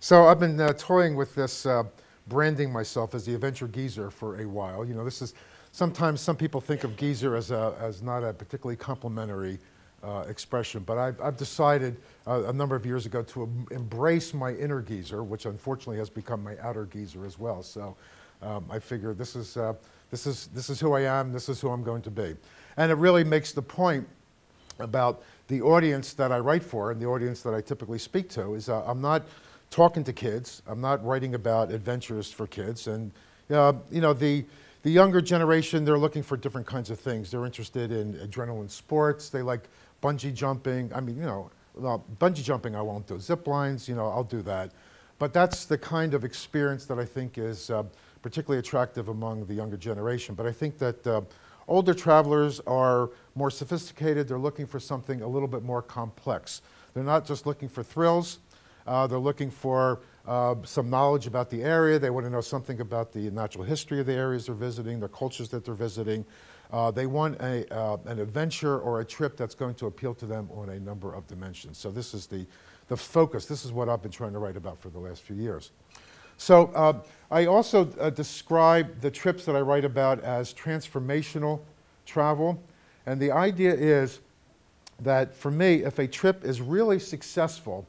So I've been toying with this, branding myself as the Adventure Geezer for a while. You know, this is, sometimes some people think of geezer as not a particularly complimentary expression, but I've decided a number of years ago to embrace my inner geezer, which unfortunately has become my outer geezer as well. So I figure this is who I am, this is who I'm going to be. And it really makes the point about the audience that I write for and the audience that I typically speak to is I'm not talking to kids, I'm not writing about adventures for kids, and you know, the younger generation, they're looking for different kinds of things. They're interested in adrenaline sports, they like bungee jumping. I mean, you know, well, bungee jumping I won't do, zip lines, you know, I'll do that. But that's the kind of experience that I think is particularly attractive among the younger generation. But I think that older travelers are more sophisticated. They're looking for something a little bit more complex. They're not just looking for thrills. They're looking for some knowledge about the area. They want to know something about the natural history of the areas they're visiting, the cultures that they're visiting. They want an adventure or a trip that's going to appeal to them on a number of dimensions. So this is the focus. This is what I've been trying to write about for the last few years. So I also describe the trips that I write about as transformational travel. And the idea is that for me, if a trip is really successful,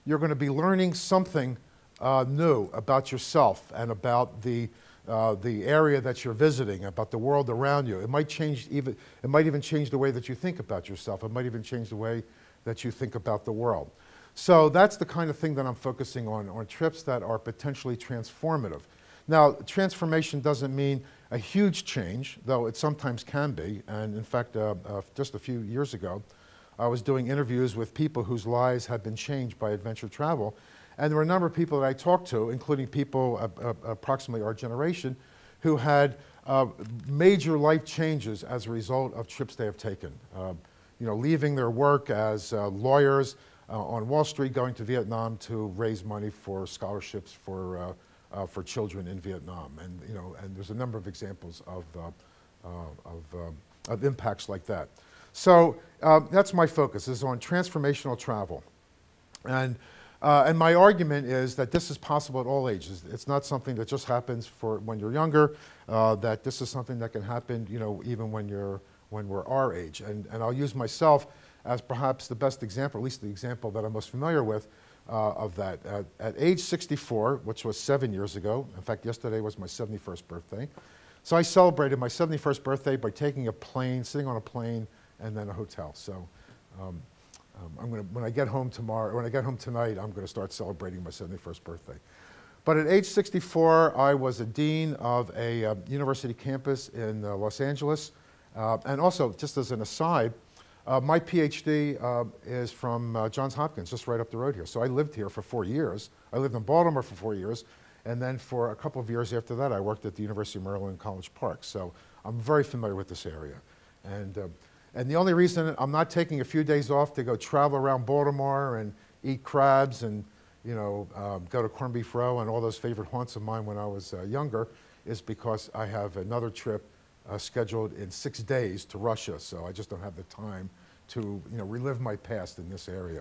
you're going to be learning something new about yourself and about the area that you're visiting, about the world around you. It might even change the way that you think about yourself. It might even change the way that you think about the world. So that's the kind of thing that I'm focusing on trips that are potentially transformative. Now, transformation doesn't mean a huge change, though it sometimes can be. And in fact, just a few years ago, I was doing interviews with people whose lives had been changed by adventure travel. And there were a number of people that I talked to, including people approximately our generation, who had major life changes as a result of trips they have taken. You know, leaving their work as lawyers on Wall Street, going to Vietnam to raise money for scholarships for children in Vietnam. And, you know, and there's a number of examples of impacts like that. So that's my focus, is on transformational travel. And my argument is that this is possible at all ages. It's not something that just happens for when you're younger, that this is something that can happen, you know, even when we're our age. And I'll use myself as perhaps the best example, at least the example that I'm most familiar with of that. At age 64, which was 7 years ago, in fact, yesterday was my 71st birthday. So I celebrated my 71st birthday by taking a plane, sitting on a plane, and then a hotel. So when I get home tomorrow, when I get home tonight, I'm going to start celebrating my 71st birthday. But at age 64, I was a dean of a university campus in Los Angeles. And also, just as an aside, my PhD is from Johns Hopkins, just right up the road here. So I lived here for 4 years. I lived in Baltimore for 4 years. And then for a couple of years after that, I worked at the University of Maryland, College Park. So I'm very familiar with this area. And the only reason I'm not taking a few days off to go travel around Baltimore and eat crabs and, you know, go to corned beef row and all those favorite haunts of mine when I was younger is because I have another trip scheduled in 6 days to Russia. So I just don't have the time to, you know, relive my past in this area.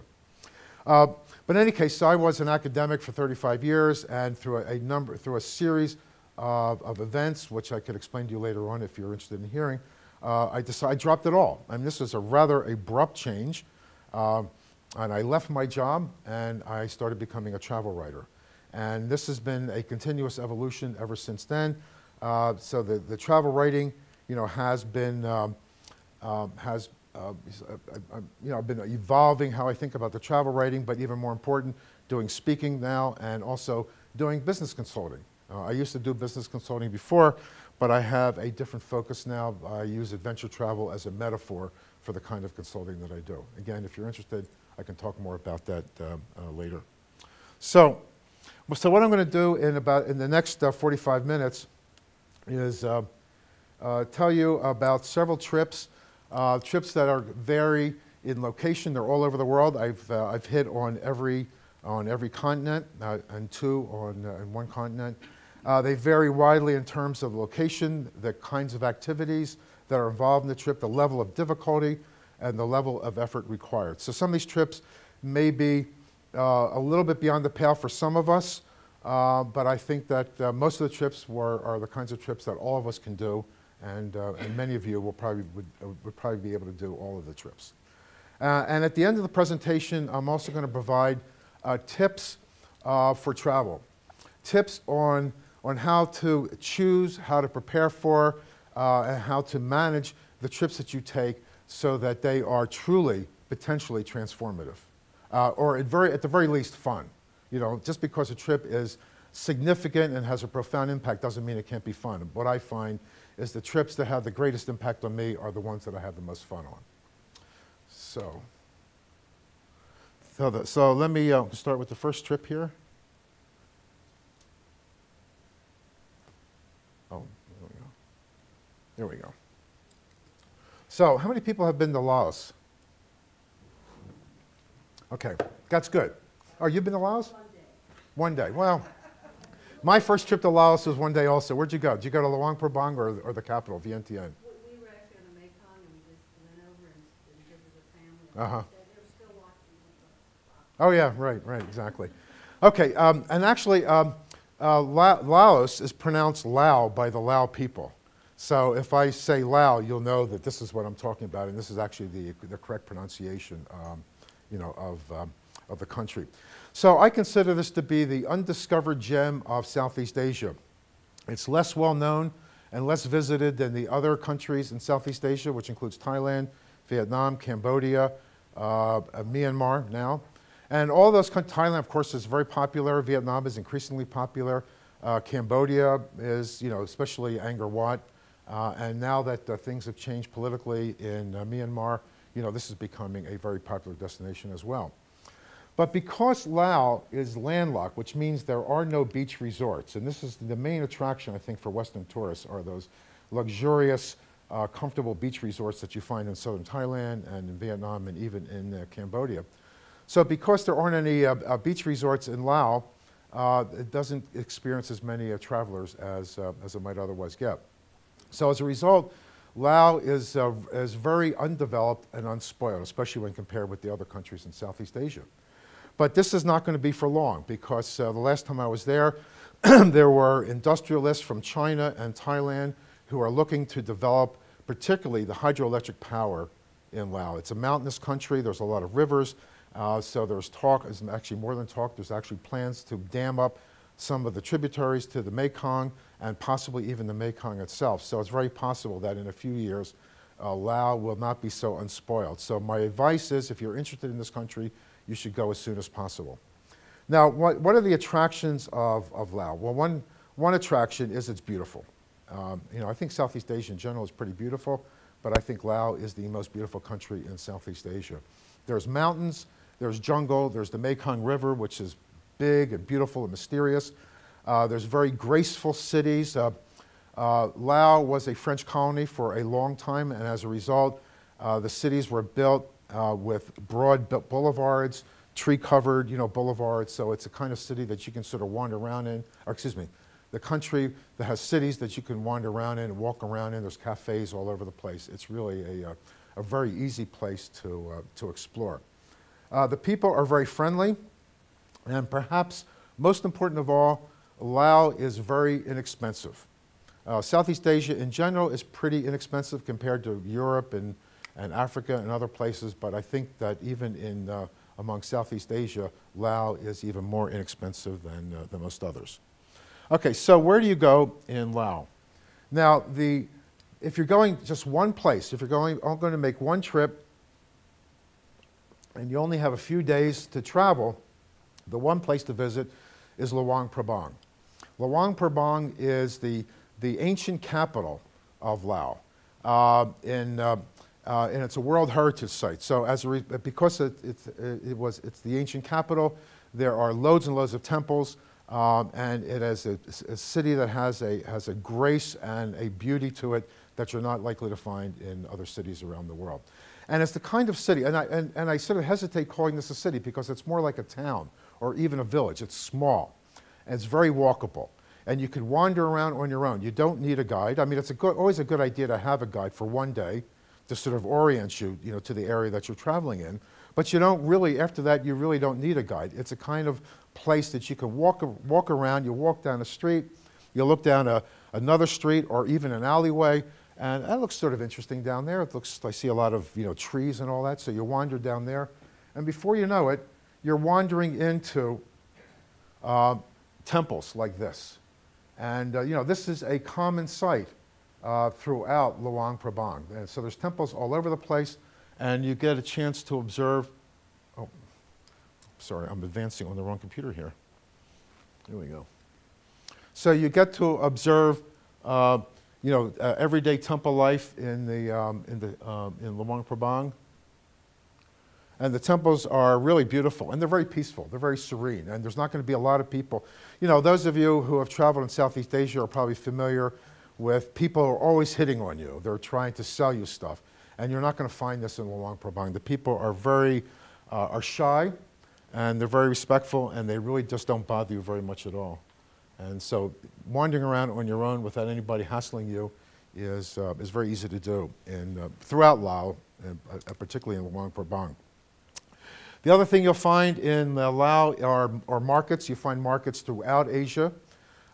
But in any case, so I was an academic for 35 years, and through a series of events, which I could explain to you later on if you're interested in hearing, I dropped it all. I mean, this was a rather abrupt change, and I left my job and I started becoming a travel writer. And this has been a continuous evolution ever since then. So the travel writing, you know, has been, you know, I've been evolving how I think about the travel writing, but even more important, doing speaking now and also doing business consulting. I used to do business consulting before, but I have a different focus now. I use adventure travel as a metaphor for the kind of consulting that I do. Again, if you're interested, I can talk more about that later. So what I'm going to do in the next 45 minutes is tell you about several trips that vary in location. They're all over the world. I've hit on every continent and two on one continent. They vary widely in terms of location, the kinds of activities that are involved in the trip, the level of difficulty, and the level of effort required. So some of these trips may be a little bit beyond the pale for some of us, but I think that most of the trips are the kinds of trips that all of us can do, and many of you would probably be able to do all of the trips. And at the end of the presentation, I'm also going to provide tips for travel, tips on how to choose, how to prepare for, and how to manage the trips that you take so that they are truly, potentially transformative, or at the very least fun. You know, just because a trip is significant and has a profound impact doesn't mean it can't be fun. What I find is the trips that have the greatest impact on me are the ones that I have the most fun on. So let me start with the first trip here. Oh, there we go. There we go. So how many people have been to Laos? Okay, that's good. Oh, you've been to Laos? 1 day. 1 day. Well, my first trip to Laos was 1 day also. Where'd you go? Did you go to Luang Prabang or the capital, Vientiane? We were actually on the Mekong and we just went over and visited a family. Uh-huh. They were still watching. Oh yeah, right, exactly. Okay, and actually, Laos is pronounced Lao by the Lao people. So if I say Lao, you'll know that this is what I'm talking about, and this is actually the correct pronunciation, you know, of the country. So I consider this to be the undiscovered gem of Southeast Asia. It's less well known and less visited than the other countries in Southeast Asia, which includes Thailand, Vietnam, Cambodia, Myanmar now. And all those countries, Thailand, of course, is very popular. Vietnam is increasingly popular. Cambodia is, you know, especially Angkor Wat. And now that things have changed politically in Myanmar, you know, this is becoming a very popular destination as well. But because Laos is landlocked, which means there are no beach resorts, and this is the main attraction, I think, for Western tourists, are those luxurious, comfortable beach resorts that you find in southern Thailand and in Vietnam and even in Cambodia. So because there aren't any beach resorts in Laos, it doesn't experience as many travelers as it might otherwise get. So as a result, Laos is very undeveloped and unspoiled, especially when compared with the other countries in Southeast Asia. But this is not going to be for long, because the last time I was there, there were industrialists from China and Thailand who are looking to develop particularly the hydroelectric power in Laos. It's a mountainous country, there's a lot of rivers, so there's talk, there's actually more than talk, there's actually plans to dam up some of the tributaries to the Mekong and possibly even the Mekong itself. So it's very possible that in a few years, Laos will not be so unspoiled. So my advice is, if you're interested in this country, you should go as soon as possible. Now, what are the attractions of Laos? Well, one attraction is it's beautiful. You know, I think Southeast Asia in general is pretty beautiful, but I think Laos is the most beautiful country in Southeast Asia. There's mountains, there's jungle, there's the Mekong River, which is big and beautiful and mysterious. There's very graceful cities. Laos was a French colony for a long time, and as a result, the cities were built with broad boulevards, tree-covered, you know, boulevards. So it's a kind of city that you can sort of wander around in. Or excuse me, the country that has cities that you can wander around in and walk around in. There's cafes all over the place. It's really a very easy place to explore. The people are very friendly, and perhaps most important of all, Laos is very inexpensive. Southeast Asia in general is pretty inexpensive compared to Europe and Africa and other places, but I think that even in among Southeast Asia, Laos is even more inexpensive than most others. Okay, so where do you go in Laos? Now, if you're going just one place, if you're going to make one trip, and you only have a few days to travel, the one place to visit is Luang Prabang. Luang Prabang is the ancient capital of Laos, and it's a World Heritage Site. So because it's the ancient capital, there are loads and loads of temples, and it is a city that has a grace and a beauty to it that you're not likely to find in other cities around the world. And it's the kind of city, and I sort of hesitate calling this a city because it's more like a town or even a village. It's small, and it's very walkable. And you can wander around on your own. You don't need a guide. I mean, it's always a good idea to have a guide for one day to sort of orient you, to the area that you're traveling in. but you don't really, after that, you really don't need a guide. It's a kind of place that you can walk around. You walk down a street, you look down another street or even an alleyway, and that looks sort of interesting down there. It looks, I see a lot of trees and all that, so you wander down there, and before you know it, you're wandering into temples like this. And this is a common sight throughout Luang Prabang. And so there's temples all over the place, and you get a chance to observe. Oh, sorry, I'm advancing on the wrong computer here. Here we go. So you get to observe, everyday temple life in Luang Prabang. And the temples are really beautiful, and they're very peaceful. They're very serene, and there's not going to be a lot of people. Those of you who have traveled in Southeast Asia are probably familiar with people who are always hitting on you. They're trying to sell you stuff, and you're not going to find this in Luang Prabang. The people are very shy, and they're very respectful, and they really just don't bother you very much at all. And so wandering around on your own without anybody hassling you is very easy to do throughout Laos, and particularly in Luang Prabang. The other thing you'll find in Laos are markets. You find markets throughout Asia.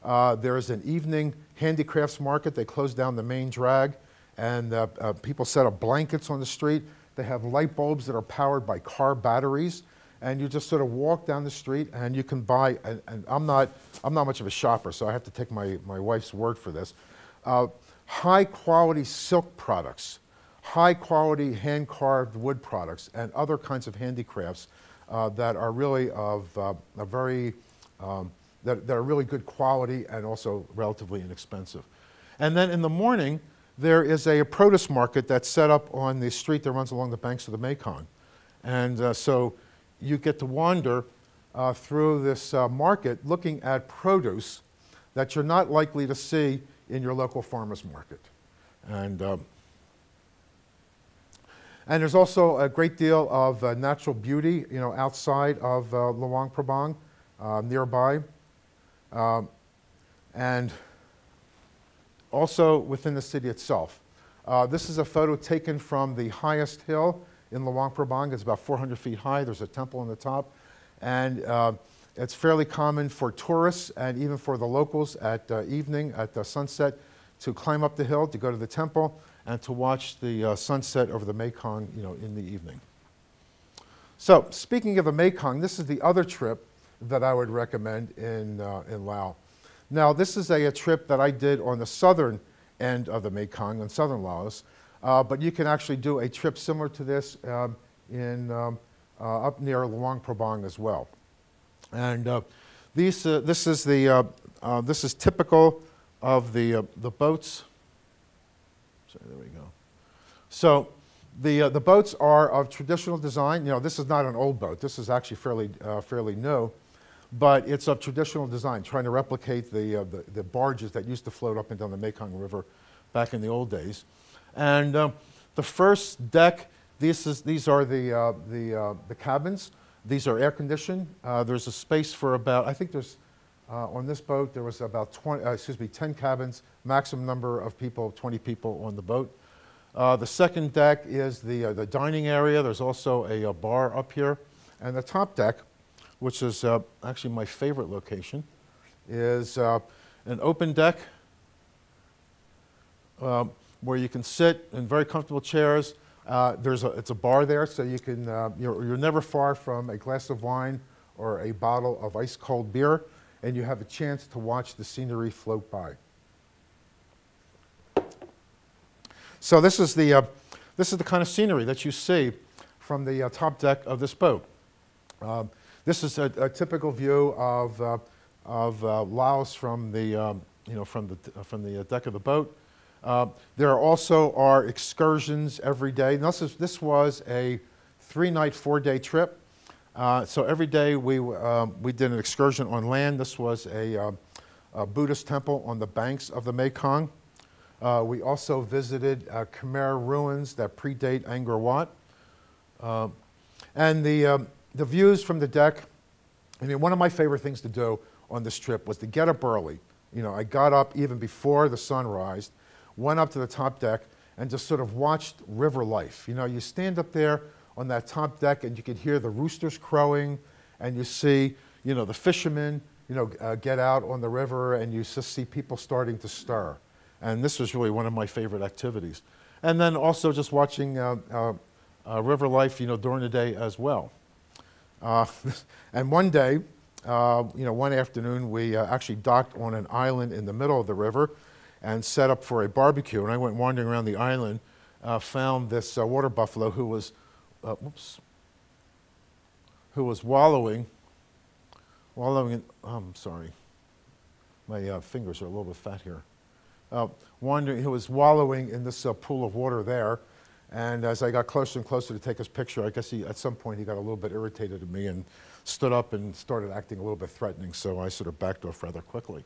There is an evening handicrafts market. They close down the main drag, and people set up blankets on the street. They have light bulbs that are powered by car batteries, and you just sort of walk down the street, and you can buy. And I'm not much of a shopper, so I have to take my wife's word for this. High quality silk products, high quality hand carved wood products, and other kinds of handicrafts that are really of that are really good quality and also relatively inexpensive. And then in the morning, there is a produce market that's set up on the street that runs along the banks of the Mekong. And so you get to wander through this market looking at produce that you're not likely to see in your local farmer's market. And there's also a great deal of natural beauty, outside of Luang Prabang, nearby. And also within the city itself. This is a photo taken from the highest hill in Luang Prabang. It's about 400 feet high. There's a temple on the top. And it's fairly common for tourists and even for the locals at evening, at the sunset, to climb up the hill, to go to the temple, and to watch the sunset over the Mekong, in the evening. So, speaking of the Mekong, this is the other trip that I would recommend in Laos. Now, this is a trip that I did on the southern end of the Mekong, in southern Laos, but you can actually do a trip similar to this up near Luang Prabang as well. And this is typical of the boats. So there we go. So the boats are of traditional design. This is not an old boat. This is actually fairly new, but it's of traditional design, trying to replicate the barges that used to float up and down the Mekong River back in the old days. And the first deck, these are the cabins. These are air conditioned. There's a space for about, I think there's on this boat, there was about 10 cabins, maximum number of people, 20 people on the boat. The second deck is the dining area. There's also a bar up here. And the top deck, which is actually my favorite location, is an open deck where you can sit in very comfortable chairs. It's a bar there, so you can, you're never far from a glass of wine or a bottle of ice cold beer, and you have a chance to watch the scenery float by. So this is the kind of scenery that you see from the top deck of this boat. This is a typical view of Laos from the deck of the boat. There also are excursions every day. Now, this was a 3-night, 4-day trip. So every day we did an excursion on land. This was a Buddhist temple on the banks of the Mekong. We also visited Khmer ruins that predate Angkor Wat. And the views from the deck, one of my favorite things to do on this trip was to get up early. I got up even before the sun rised, went up to the top deck, and just sort of watched river life. You stand up there on that top deck, and you could hear the roosters crowing, and you see, you know, the fishermen, you know, get out on the river, and you just see people starting to stir. And this was really one of my favorite activities. And then also just watching river life, you know, during the day as well. And one day, you know, one afternoon, we actually docked on an island in the middle of the river and set up for a barbecue. And I went wandering around the island, found this water buffalo who was wallowing in, I'm sorry, my fingers are a little bit fat here. He was wallowing in this pool of water there. And as I got closer and closer to take his picture, I guess at some point he got a little bit irritated at me and stood up and started acting a little bit threatening, so I sort of backed off rather quickly.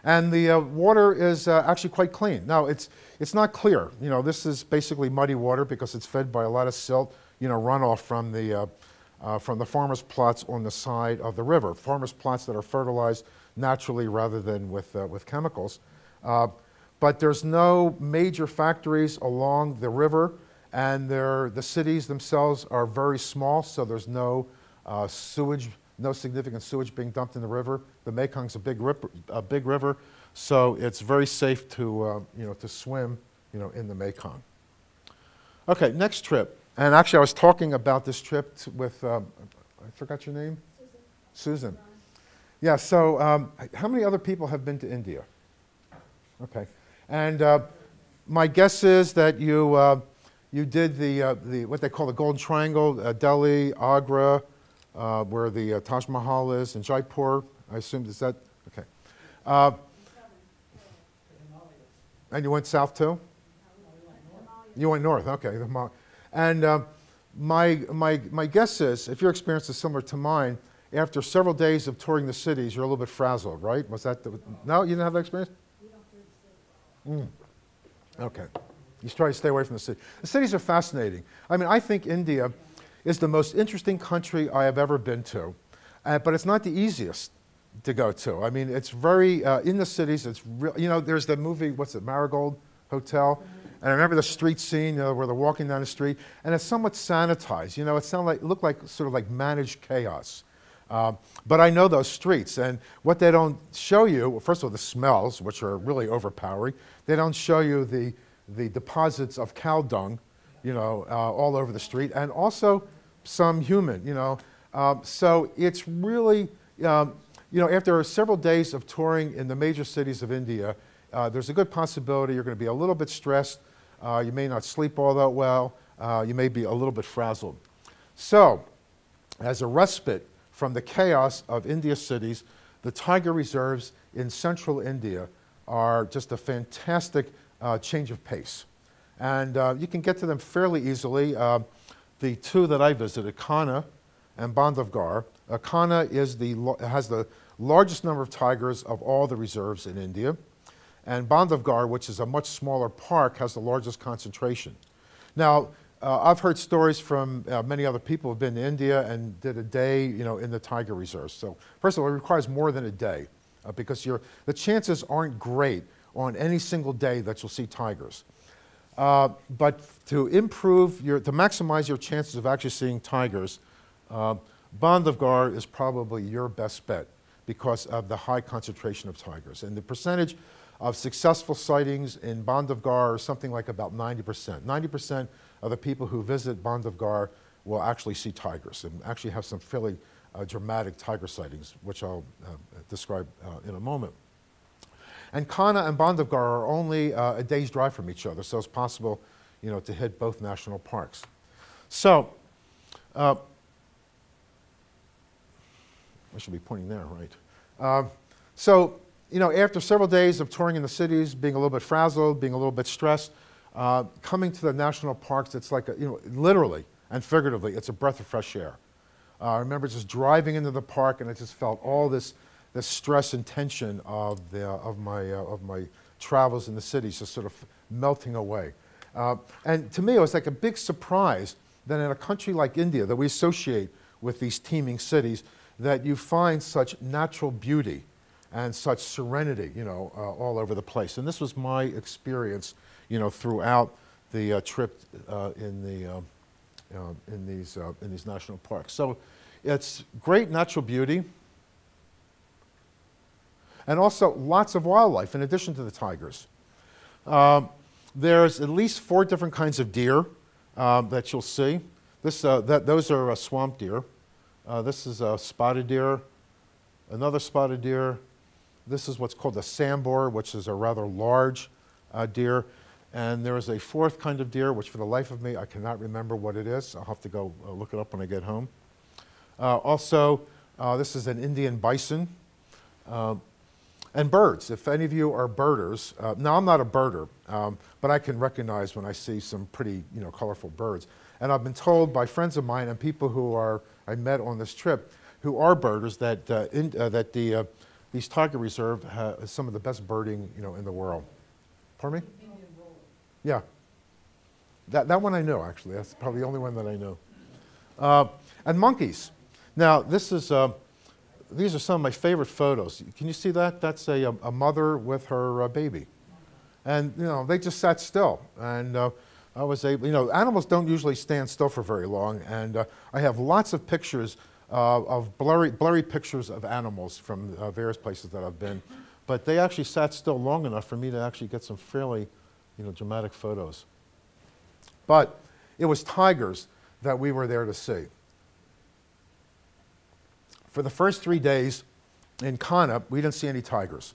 And the water is actually quite clean. Now, it's not clear. You know, this is basically muddy water because it's fed by a lot of silt, you know, runoff from the farmers' plots on the side of the river. Farmers' plots that are fertilized naturally rather than with chemicals. But there's no major factories along the river, and the cities themselves are very small, so there's no sewage, no significant sewage being dumped in the river. The Mekong's a big river, so it's very safe to you know, to swim, you know, in the Mekong. Okay, next trip. And actually, I was talking about this trip with I forgot your name. Susan. Yeah. So, how many other people have been to India? Okay. And my guess is that you did the what they call the Golden Triangle, Delhi, Agra, where the Taj Mahal is, and Jaipur. I assume is that okay. And you went south too? You went north. Okay. And my guess is, if your experience is similar to mine, after several days of touring the cities, you're a little bit frazzled, right? Was that no? You didn't have that experience? Okay. You try to stay away from the city. The cities are fascinating. I mean, I think India is the most interesting country I have ever been to, but it's not the easiest to go to. I mean, it's very, in the cities, it's real, you know, there's the movie, what's it, Marigold Hotel? And I remember the street scene, you know, where they're walking down the street, and it's somewhat sanitized. You know, it looked like sort of like managed chaos. But I know those streets, and what they don't show you, well, first of all, the smells, which are really overpowering. They don't show you the deposits of cow dung, you know, all over the street, and also some human, you know. So it's really, you know, after several days of touring in the major cities of India, there's a good possibility you're going to be a little bit stressed. You may not sleep all that well. You may be a little bit frazzled. So, as a respite from the chaos of India's cities, the tiger reserves in central India are just a fantastic change of pace. And you can get to them fairly easily. The two that I visited, Kanha and Bandhavgarh. Kanha has the largest number of tigers of all the reserves in India. And Bandhavgarh, which is a much smaller park, has the largest concentration. Now, I've heard stories from many other people who've been to India and did a day, you know, in the tiger reserves. So, first of all, it requires more than a day because the chances aren't great on any single day that you'll see tigers. But to maximize your chances of actually seeing tigers, Bandhavgarh is probably your best bet because of the high concentration of tigers. And the percentage of successful sightings in Bandhavgarh are something like about 90%. 90% of the people who visit Bandhavgarh will actually see tigers and actually have some fairly dramatic tiger sightings, which I'll describe in a moment. And Kanha and Bandhavgarh are only a day's drive from each other, so it's possible, you know, to hit both national parks. So, I should be pointing there, right? So, you know, after several days of touring in the cities, being a little bit frazzled, being a little bit stressed, coming to the national parks, it's like, you know, literally and figuratively, it's a breath of fresh air. I remember just driving into the park, and I just felt all this stress and tension of my travels in the cities just sort of melting away. And to me, it was like a big surprise that in a country like India that we associate with these teeming cities, that you find such natural beauty and such serenity, you know, all over the place. And this was my experience, you know, throughout the trip in in these national parks. So it's great natural beauty, and also lots of wildlife in addition to the tigers. There's at least 4 different kinds of deer that you'll see. Those are swamp deer. This is a spotted deer, another spotted deer. This is what's called a sambor, which is a rather large deer. And there is a 4th kind of deer, which for the life of me, I cannot remember what it is. I'll have to go look it up when I get home. Also, this is an Indian bison. And birds, if any of you are birders. Now, I'm not a birder, but I can recognize when I see some pretty, colorful birds. And I've been told by friends of mine and people who I met on this trip who are birders that these tiger reserve has some of the best birding, in the world. Pardon me? Yeah. That one I know, actually. That's probably the only one that I know. And monkeys. Now, these are some of my favorite photos. Can you see that? That's a mother with her baby. And, they just sat still. And I was able, animals don't usually stand still for very long. And I have lots of pictures of blurry pictures of animals from various places that I've been. But they actually sat still long enough for me to actually get some fairly, dramatic photos. But it was tigers that we were there to see. For the first 3 days in Kana, we didn't see any tigers.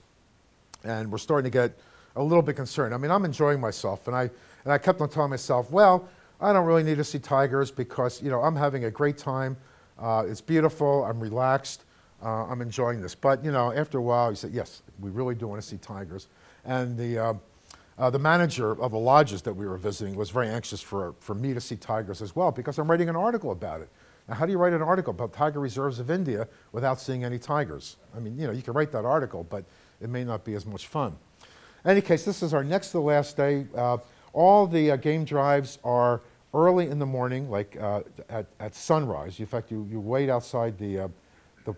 And we're starting to get a little bit concerned. I mean, I'm enjoying myself, and I kept on telling myself, well, I don't really need to see tigers because, I'm having a great time. It's beautiful, I'm relaxed, I'm enjoying this. But, after a while, he said, yes, we really do want to see tigers. And the manager of the lodges that we were visiting was very anxious for me to see tigers as well because I'm writing an article about it. Now, how do you write an article about tiger reserves of India without seeing any tigers? I mean, you can write that article, but it may not be as much fun. In any case, this is our next to last day. All the game drives are early in the morning, like at sunrise. In fact, you wait outside the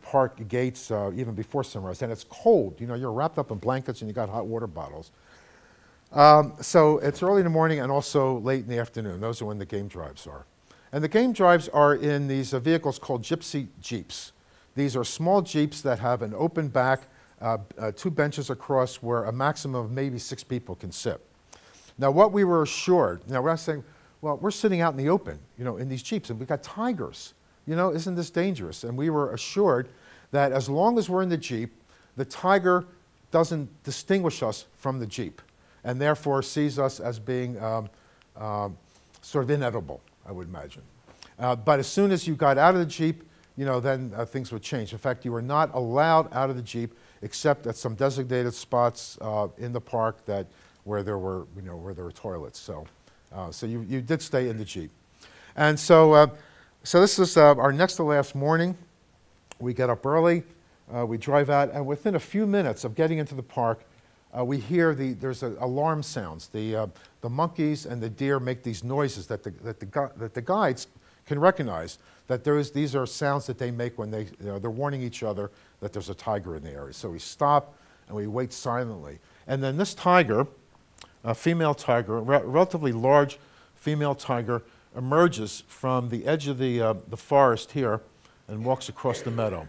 park gates even before sunrise, and it's cold. You're wrapped up in blankets and you got hot water bottles. So it's early in the morning and also late in the afternoon. Those are when the game drives are. And the game drives are in these vehicles called gypsy jeeps. These are small jeeps that have an open back, 2 benches across where a maximum of maybe 6 people can sit. Now, what we were assured, now we're saying, well, we're sitting out in the open, in these jeeps, and we've got tigers. Isn't this dangerous? And we were assured that as long as we're in the jeep, the tiger doesn't distinguish us from the jeep, and therefore sees us as being sort of inedible, I would imagine. But as soon as you got out of the jeep, then things would change. In fact, you were not allowed out of the jeep except at some designated spots in the park where there were toilets. So you did stay in the jeep. And so this is our next to last morning. We get up early, we drive out, and within a few minutes of getting into the park, we hear there's alarm sounds. The monkeys and the deer make these noises that the guides can recognize. These are sounds that they make when they're warning each other that there's a tiger in the area. So we stop and we wait silently. And then this tiger, a female tiger, a relatively large female tiger, emerges from the edge of the forest here and walks across the meadow.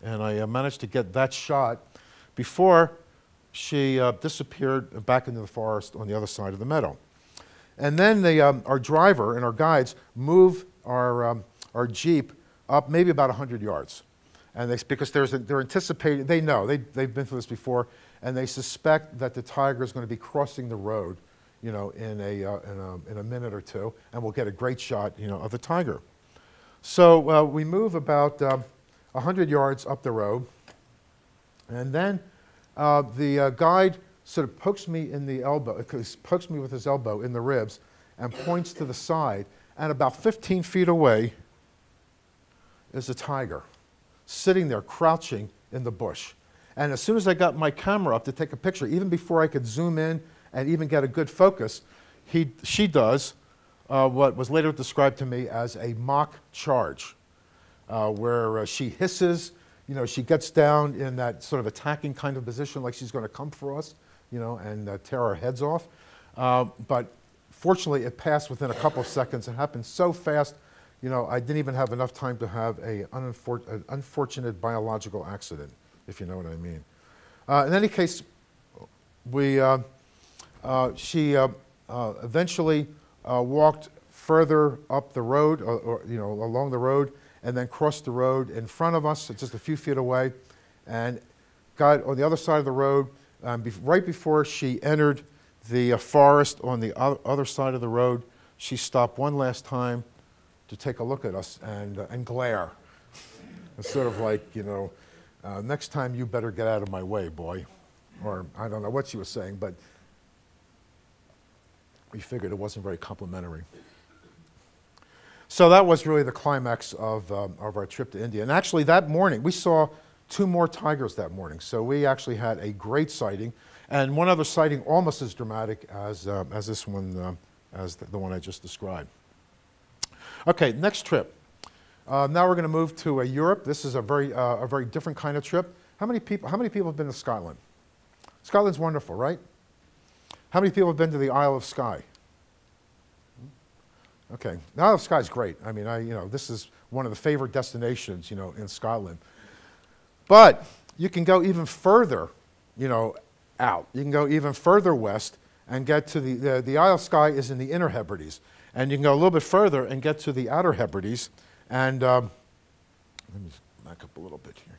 And I managed to get that shot before she disappeared back into the forest on the other side of the meadow. And then our driver and our guides move our Jeep up maybe about 100 yards. And because they're anticipating, they know, they've been through this before, and they suspect that the tiger is going to be crossing the road, in a minute or two, and we'll get a great shot, of the tiger. So we move about 100 yards up the road, and then the guide sort of pokes me in the elbow, pokes me with his elbow in the ribs, and points to the side, and about 15 feet away is a tiger, sitting there crouching in the bush. And as soon as I got my camera up to take a picture, even before I could zoom in and even get a good focus, she does what was later described to me as a mock charge, where she hisses, she gets down in that sort of attacking kind of position like she's going to come for us, and tear our heads off. But fortunately, it passed within a couple of seconds. It happened so fast, you know, I didn't even have enough time to have an unfortunate biological accident, if you know what I mean. In any case, she eventually walked further up the road, or, you know, along the road, and then crossed the road in front of us, just a few feet away, and got on the other side of the road. Right before she entered the forest on the other side of the road, she stopped one last time to take a look at us and glare. It's sort of like, you know, next time you better get out of my way, boy. Or I don't know what she was saying, but we figured it wasn't very complimentary. So that was really the climax of our trip to India. And actually that morning, we saw 2 more tigers that morning. So we actually had a great sighting, and one other sighting almost as dramatic as this one, as the one I just described. Okay, next trip. Now we're going to move to Europe. This is a very different kind of trip. How many people have been to Scotland? Scotland's wonderful, right? How many people have been to the Isle of Skye? Okay, the Isle of Skye is great. I mean, you know, this is one of the favorite destinations, you know, in Scotland. But you can go even further, you know, out. You can go even further west and get to the Isle of Skye is in the Inner Hebrides. And you can go a little bit further and get to the Outer Hebrides. And let me back up a little bit here.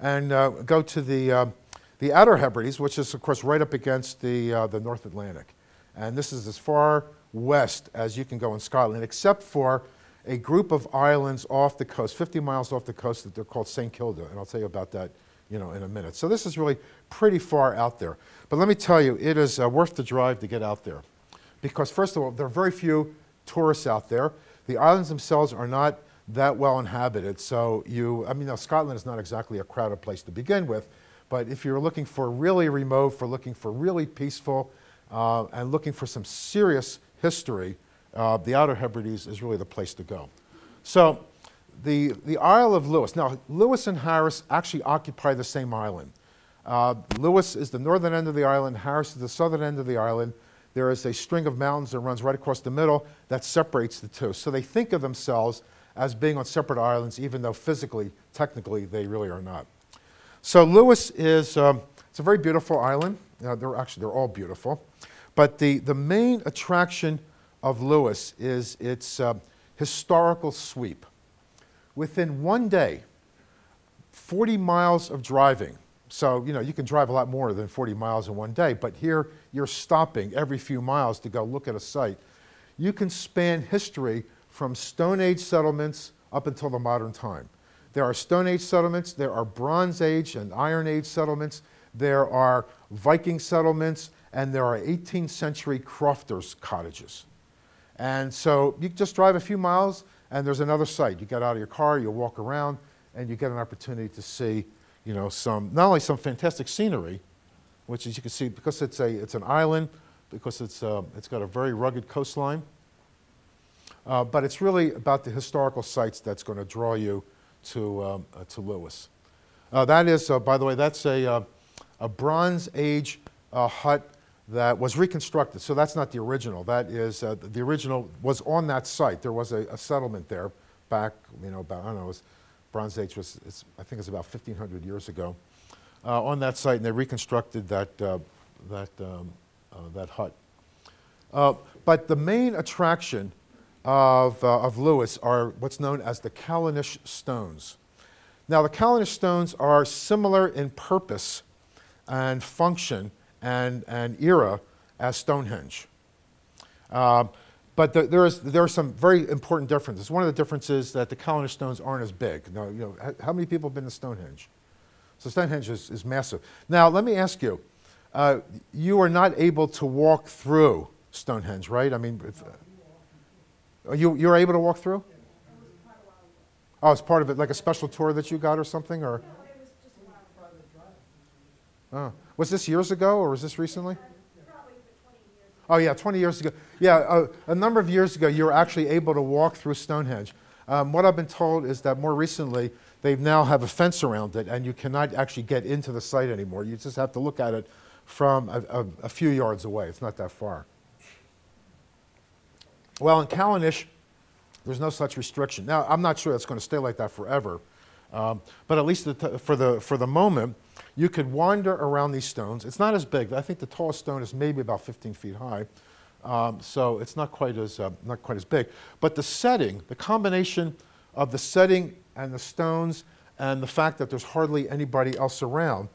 And go to the Outer Hebrides, which is, of course, right up against the North Atlantic. And this is as far west as you can go in Scotland, except for a group of islands off the coast, 50 miles off the coast, that they're called St. Kilda, and I'll tell you about that, you know, in a minute. So this is really pretty far out there. But let me tell you, it is worth the drive to get out there. Because first of all, there are very few tourists out there. The islands themselves are not that well inhabited. So I mean, now, Scotland is not exactly a crowded place to begin with, but if you're looking for really remote, looking for really peaceful, and looking for some serious history, the Outer Hebrides is really the place to go. So the Isle of Lewis. Now, Lewis and Harris actually occupy the same island. Lewis is the northern end of the island. Harris is the southern end of the island. There is a string of mountains that runs right across the middle that separates the two. So they think of themselves as being on separate islands, even though physically, technically, they really are not. So Lewis is it's a very beautiful island. They're all beautiful. But the main attraction of Lewis is its historical sweep. Within one day, 40 miles of driving. So, you know, you can drive a lot more than 40 miles in one day, but here you're stopping every few miles to go look at a site. You can span history from Stone Age settlements up until the modern time. There are Stone Age settlements, there are Bronze Age and Iron Age settlements, there are Viking settlements, and there are 18th century crofters' cottages. And so you just drive a few miles and there's another site. You get out of your car, you walk around, and you get an opportunity to see, you know, not only some fantastic scenery, which as you can see, because it's an island, because it's got a very rugged coastline, but it's really about the historical sites that's going to draw you to Lewis. That is, by the way, that's a Bronze Age hut that was reconstructed. So that's not the original. That is, the original was on that site. There was a settlement there back, you know, about, I don't know, Bronze Age was, I think it's about 1,500 years ago, on that site, and they reconstructed that hut. But the main attraction of Lewis are what's known as the Callanish stones. Now, the Callanish stones are similar in purpose and function and era as Stonehenge. But there are some very important differences. One of the differences is that the Callanish stones aren't as big. Now, you know, how many people have been to Stonehenge? So Stonehenge is massive. Now, let me ask you, you are not able to walk through Stonehenge, right? I mean, you're able to walk through? Oh, it's part of it, like a special tour that you got or something? Or? Oh. Was this years ago, or was this recently? Probably 20 years ago. Oh, yeah, 20 years ago. Yeah, a number of years ago, you were actually able to walk through Stonehenge. What I've been told is that more recently, they now have a fence around it, and you cannot actually get into the site anymore. You just have to look at it from a few yards away. It's not that far. Well, in Callanish, There's no such restriction. Now, I'm not sure that's going to stay like that forever, but at least for the moment, you could wander around these stones. It's not as big. I think the tallest stone is maybe about 15 feet high, so it's not quite as big. But the setting, the combination of the setting and the stones and the fact that there's hardly anybody else around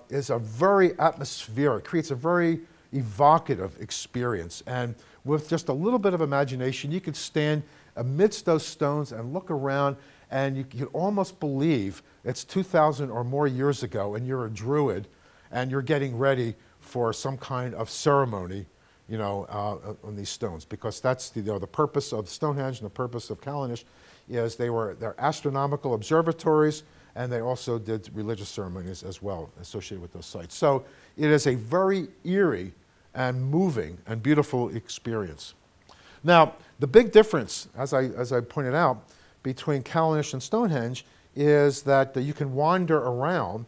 is a very atmospheric, creates a very evocative experience. And with just a little bit of imagination, you could stand amidst those stones and look around, and you could almost believe it's 2,000 or more years ago, and you're a druid, and you're getting ready for some kind of ceremony, on these stones, because that's the purpose of Stonehenge and the purpose of Callanish is they're astronomical observatories, and they also did religious ceremonies as well associated with those sites. So it is a very eerie and moving and beautiful experience. Now, the big difference, as I pointed out, between Callanish and Stonehenge is that you can wander around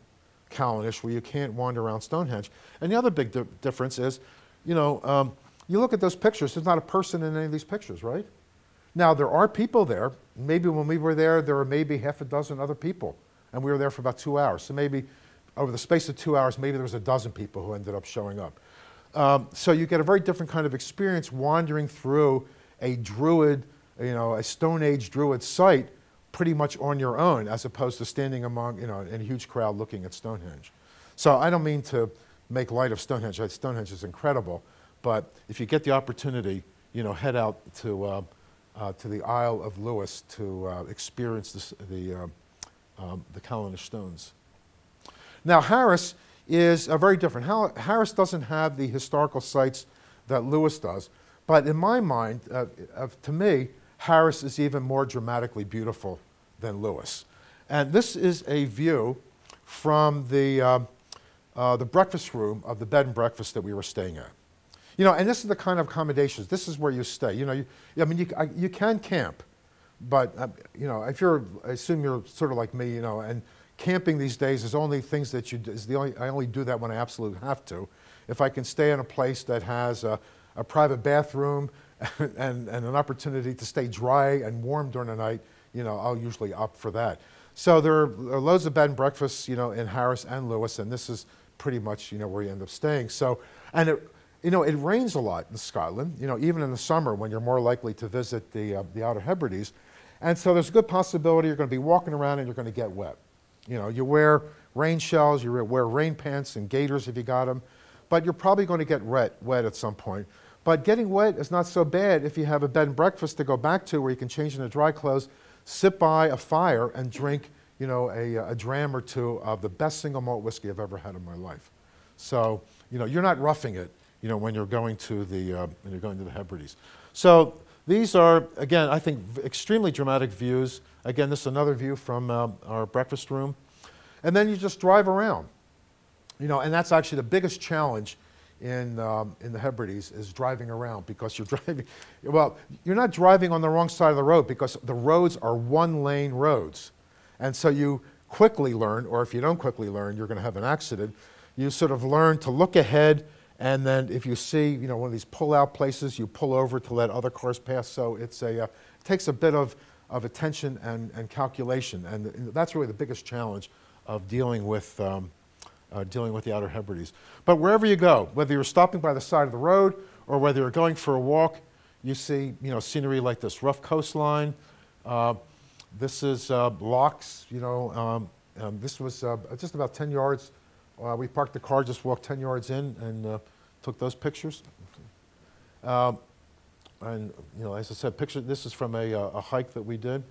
Callanish where you can't wander around Stonehenge. And the other big difference is, you look at those pictures, there's not a person in any of these pictures, right? Now, there are people there. Maybe when we were there were maybe half a dozen other people, and we were there for about 2 hours. So maybe over the space of 2 hours, maybe there was a dozen people who ended up showing up. So you get a very different kind of experience wandering through a druid, a Stone Age druid site pretty much on your own, as opposed to standing among, in a huge crowd looking at Stonehenge. So I don't mean to make light of Stonehenge. Stonehenge is incredible, but if you get the opportunity, head out to the Isle of Lewis to experience the Callanish stones. Now, Harris is very different. Harris doesn't have the historical sites that Lewis does, but in my mind, to me, Harris is even more dramatically beautiful than Lewis. And this is a view from the breakfast room of the bed and breakfast that we were staying at. And this is the kind of accommodations. This is where you stay. You can camp, but I assume you're sort of like me, and camping these days is only things that I only do that when I absolutely have to. If I can stay in a place that has a private bathroom and an opportunity to stay dry and warm during the night, I'll usually opt for that. So there are loads of bed and breakfasts, in Harris and Lewis, and this is pretty much, where you end up staying. So, and it rains a lot in Scotland, even in the summer when you're more likely to visit the Outer Hebrides. And so there's a good possibility you're going to be walking around and you're going to get wet. You wear rain shells, you wear rain pants and gaiters if you got them, but you're probably going to get wet at some point. But getting wet is not so bad if you have a bed and breakfast to go back to where you can change into dry clothes, sit by a fire and drink, a dram or two of the best single malt whiskey I've ever had in my life. So, you're not roughing it, when you're going to the Hebrides. So these are, again, I think extremely dramatic views. Again, this is another view from our breakfast room. And then you just drive around, and that's actually the biggest challenge in the Hebrides is driving around, because you're not driving on the wrong side of the road, because the roads are one-lane roads. And so you quickly learn, or if you don't quickly learn, you're going to have an accident. You sort of learn to look ahead, and then if you see, one of these pull-out places, you pull over to let other cars pass. So it takes a bit of attention and calculation, and that's really the biggest challenge of dealing with the Outer Hebrides. But wherever you go, whether you're stopping by the side of the road or whether you're going for a walk, you see, scenery like this rough coastline. This is Lochs. This was just about 10 yards. We parked the car, just walked 10 yards in, and took those pictures. And as I said, this is from a hike that we did.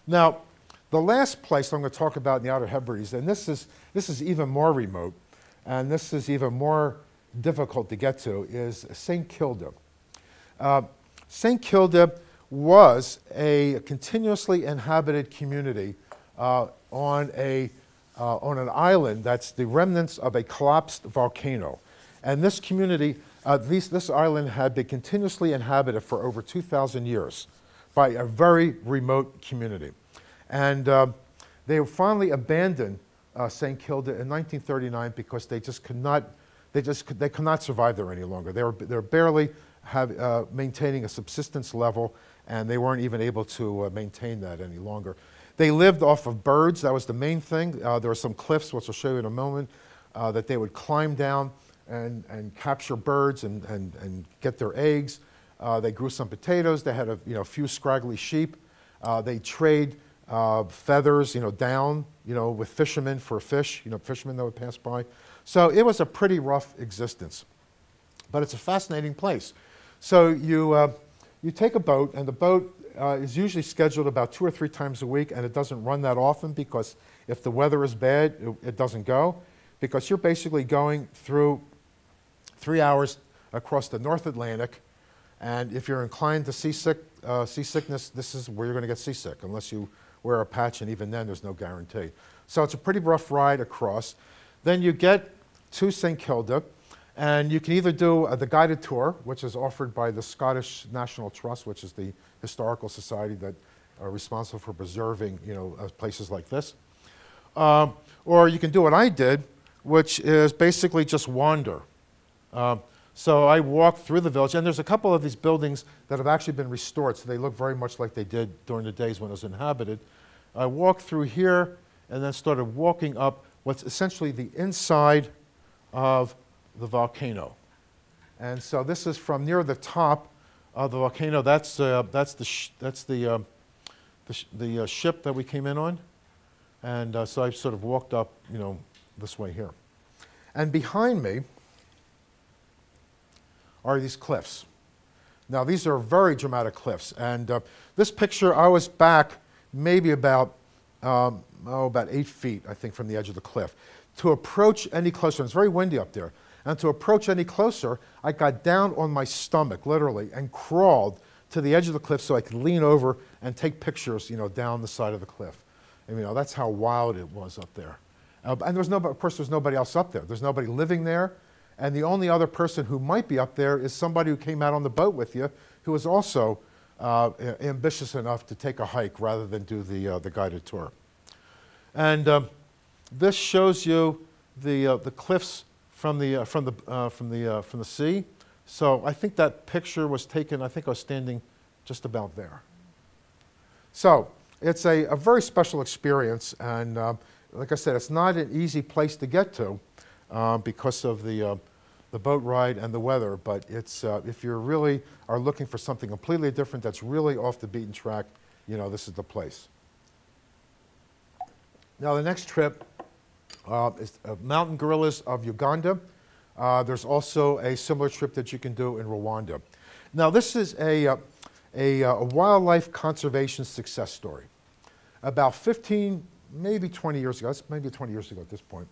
Now, the last place I'm going to talk about in the Outer Hebrides, and this is even more remote, and this is even more difficult to get to, is St. Kilda. St. Kilda was a continuously inhabited community on an island that's the remnants of a collapsed volcano. And this community, this island had been continuously inhabited for over 2,000 years by a very remote community. And they finally abandoned St. Kilda in 1939 because they just could not they could not survive there any longer. They're barely maintaining a subsistence level, and they weren't even able to maintain that any longer. They lived off of birds. That was the main thing. There were some cliffs, which I'll show you in a moment, that they would climb down and capture birds and get their eggs. They grew some potatoes. They had a few scraggly sheep. They trade feathers, down, with fishermen for fish, fishermen that would pass by. So it was a pretty rough existence, but it's a fascinating place. So you take a boat, and the boat is usually scheduled about 2 or 3 times a week, and it doesn't run that often because if the weather is bad, it doesn't go, because you're basically going through 3 hours across the North Atlantic, and if you're inclined to seasickness, this is where you're going to get seasick, unless you wear a patch, and even then there's no guarantee. So it's a pretty rough ride across. Then you get to St. Kilda, and you can either do the guided tour, which is offered by the Scottish National Trust, which is the historical society that are responsible for preserving, places like this. Or you can do what I did, which is basically just wander. So I walked through the village, and there's a couple of these buildings that have actually been restored, so they look very much like they did during the days when it was inhabited. I walked through here and then started walking up what's essentially the inside of the volcano. And so this is from near the top of the volcano. That's the ship that we came in on. And so I sort of walked up, this way here. And behind me are these cliffs. Now, these are very dramatic cliffs. And this picture, I was back maybe about 8 feet, I think, from the edge of the cliff. To approach any closer, and it's very windy up there, and to approach any closer, I got down on my stomach, literally, and crawled to the edge of the cliff so I could lean over and take pictures, down the side of the cliff. And, that's how wild it was up there. And of course, there's nobody else up there. There's nobody living there. And the only other person who might be up there is somebody who came out on the boat with you, who was also ambitious enough to take a hike rather than do the guided tour. And this shows you the cliffs from the sea. So I think that picture was taken. I think I was standing just about there. So it's a very special experience, and like I said, it's not an easy place to get to because of the boat ride and the weather. But it's if you really are looking for something completely different that's really off the beaten track, this is the place. Now the next trip is Mountain Gorillas of Uganda. There's also a similar trip that you can do in Rwanda. Now this is a wildlife conservation success story. About 15, maybe 20 years ago, maybe 20 years ago at this point,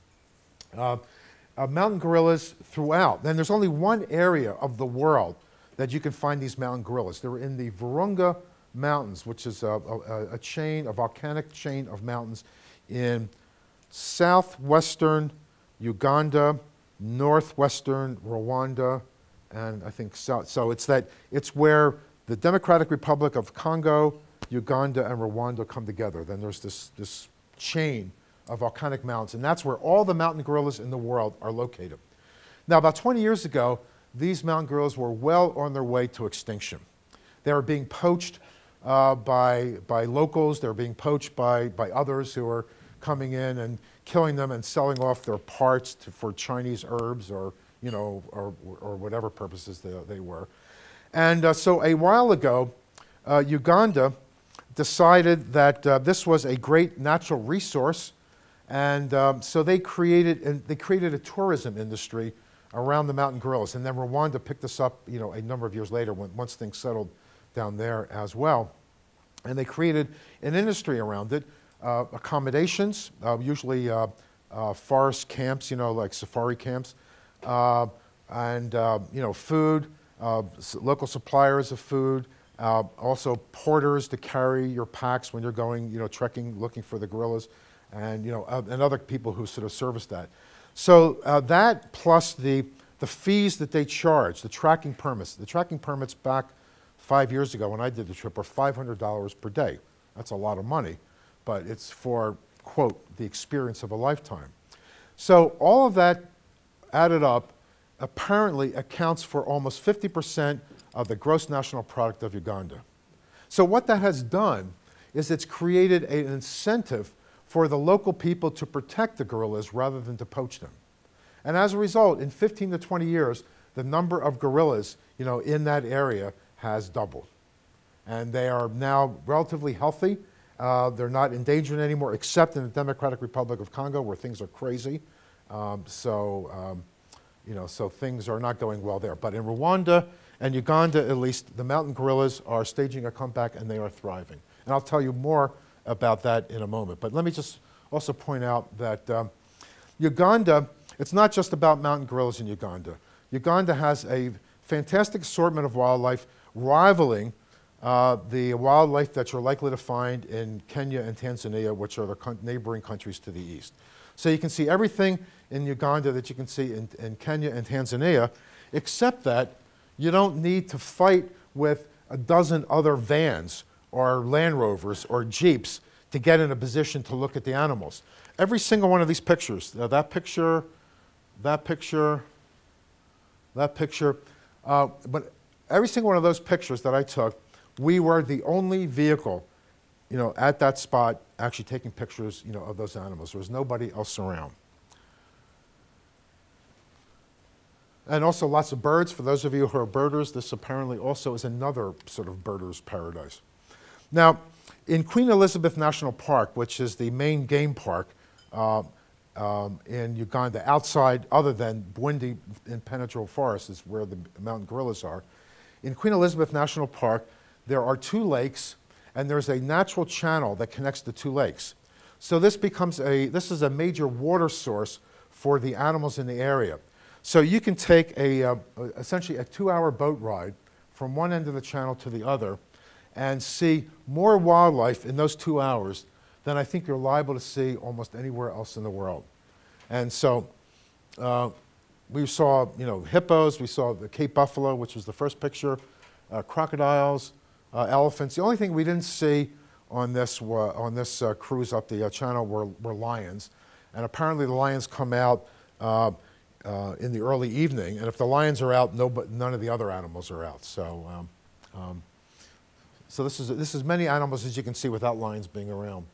mountain gorillas throughout. And there's only one area of the world that you can find these mountain gorillas. They're in the Virunga Mountains, which is a volcanic chain of mountains in southwestern Uganda, northwestern Rwanda, and I think south. So it's where the Democratic Republic of Congo, Uganda, and Rwanda come together. Then there's this chain of volcanic mountains, and that's where all the mountain gorillas in the world are located. Now, about 20 years ago, these mountain gorillas were well on their way to extinction. They were being poached by locals. They were being poached by others who were coming in and killing them and selling off their parts for Chinese herbs or whatever purposes they were. And so a while ago, Uganda decided that this was a great natural resource, and so they created a tourism industry around the mountain gorillas. And then Rwanda picked this up, a number of years later once things settled down there as well. And they created an industry around it, accommodations, usually forest camps, like safari camps, and food, local suppliers of food, also porters to carry your packs when you're going, trekking, looking for the gorillas, and and other people who sort of service that. So that plus the fees that they charge, the tracking permits. The tracking permits back 5 years ago when I did the trip were $500 per day. That's a lot of money, but it's for, quote, the experience of a lifetime. So all of that added up apparently accounts for almost 50% of the gross national product of Uganda. So what that has done is it's created an incentive for the local people to protect the gorillas rather than to poach them. And as a result, in 15 to 20 years, the number of gorillas, in that area has doubled. And they are now relatively healthy. They're not endangered anymore, except in the Democratic Republic of Congo, where things are crazy. So things are not going well there. But in Rwanda and Uganda, at least, the mountain gorillas are staging a comeback, and they are thriving. And I'll tell you more about that in a moment. But let me just also point out that Uganda, it's not just about mountain gorillas in Uganda. Uganda has a fantastic assortment of wildlife rivaling the wildlife that you're likely to find in Kenya and Tanzania, which are the neighboring countries to the east. So you can see everything in Uganda that you can see in Kenya and Tanzania, except that you don't need to fight with a dozen other vans or Land Rovers or Jeeps to get in a position to look at the animals. Every single one of these pictures, that picture, but every single one of those pictures that I took, we were the only vehicle, at that spot actually taking pictures, of those animals. There was nobody else around. And also lots of birds. For those of you who are birders, this apparently also is another sort of birder's paradise. Now, in Queen Elizabeth National Park, which is the main game park in Uganda, outside, other than Bwindi impenetrable forest is where the mountain gorillas are. In Queen Elizabeth National Park, there are 2 lakes, and there's a natural channel that connects the 2 lakes. So this is a major water source for the animals in the area. So you can take essentially a 2-hour boat ride from one end of the channel to the other and see more wildlife in those 2 hours than I think you're liable to see almost anywhere else in the world. And so we saw, hippos, we saw the Cape buffalo, which was the first picture, crocodiles, elephants. The only thing we didn't see on this cruise up the channel were lions. And apparently the lions come out in the early evening, and if the lions are out, none of the other animals are out. So, so this is as many animals as you can see without lions being around.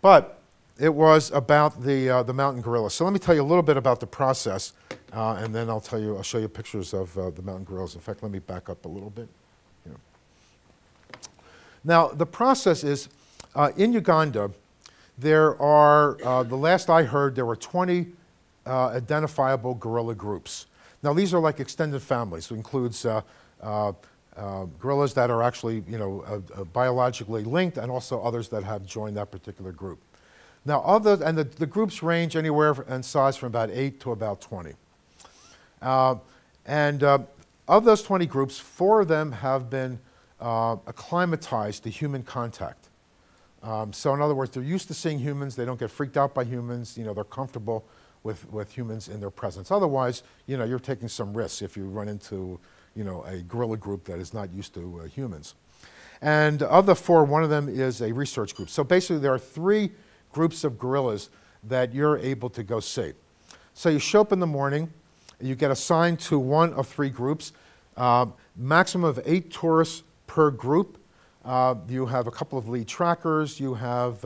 But it was about the mountain gorilla. So let me tell you a little bit about the process, and then I'll show you pictures of the mountain gorillas. In fact, let me back up a little bit. Here. Now, the process is in Uganda. There are the last I heard, there were 20 identifiable gorilla groups. Now, these are like extended families. It includes gorillas that are actually, biologically linked, and also others that have joined that particular group. Now, the groups range anywhere in size from about 8 to about 20. Of those 20 groups, 4 of them have been acclimatized to human contact. So in other words, they're used to seeing humans. They don't get freaked out by humans. They're comfortable with humans in their presence. Otherwise, you're taking some risks if you run into, a gorilla group that is not used to humans. And of the 4, one of them is a research group. So basically, there are 3 groups of gorillas that you're able to go see. So you show up in the morning. You get assigned to one of 3 groups, maximum of 8 tourists per group. You have a couple of lead trackers. You have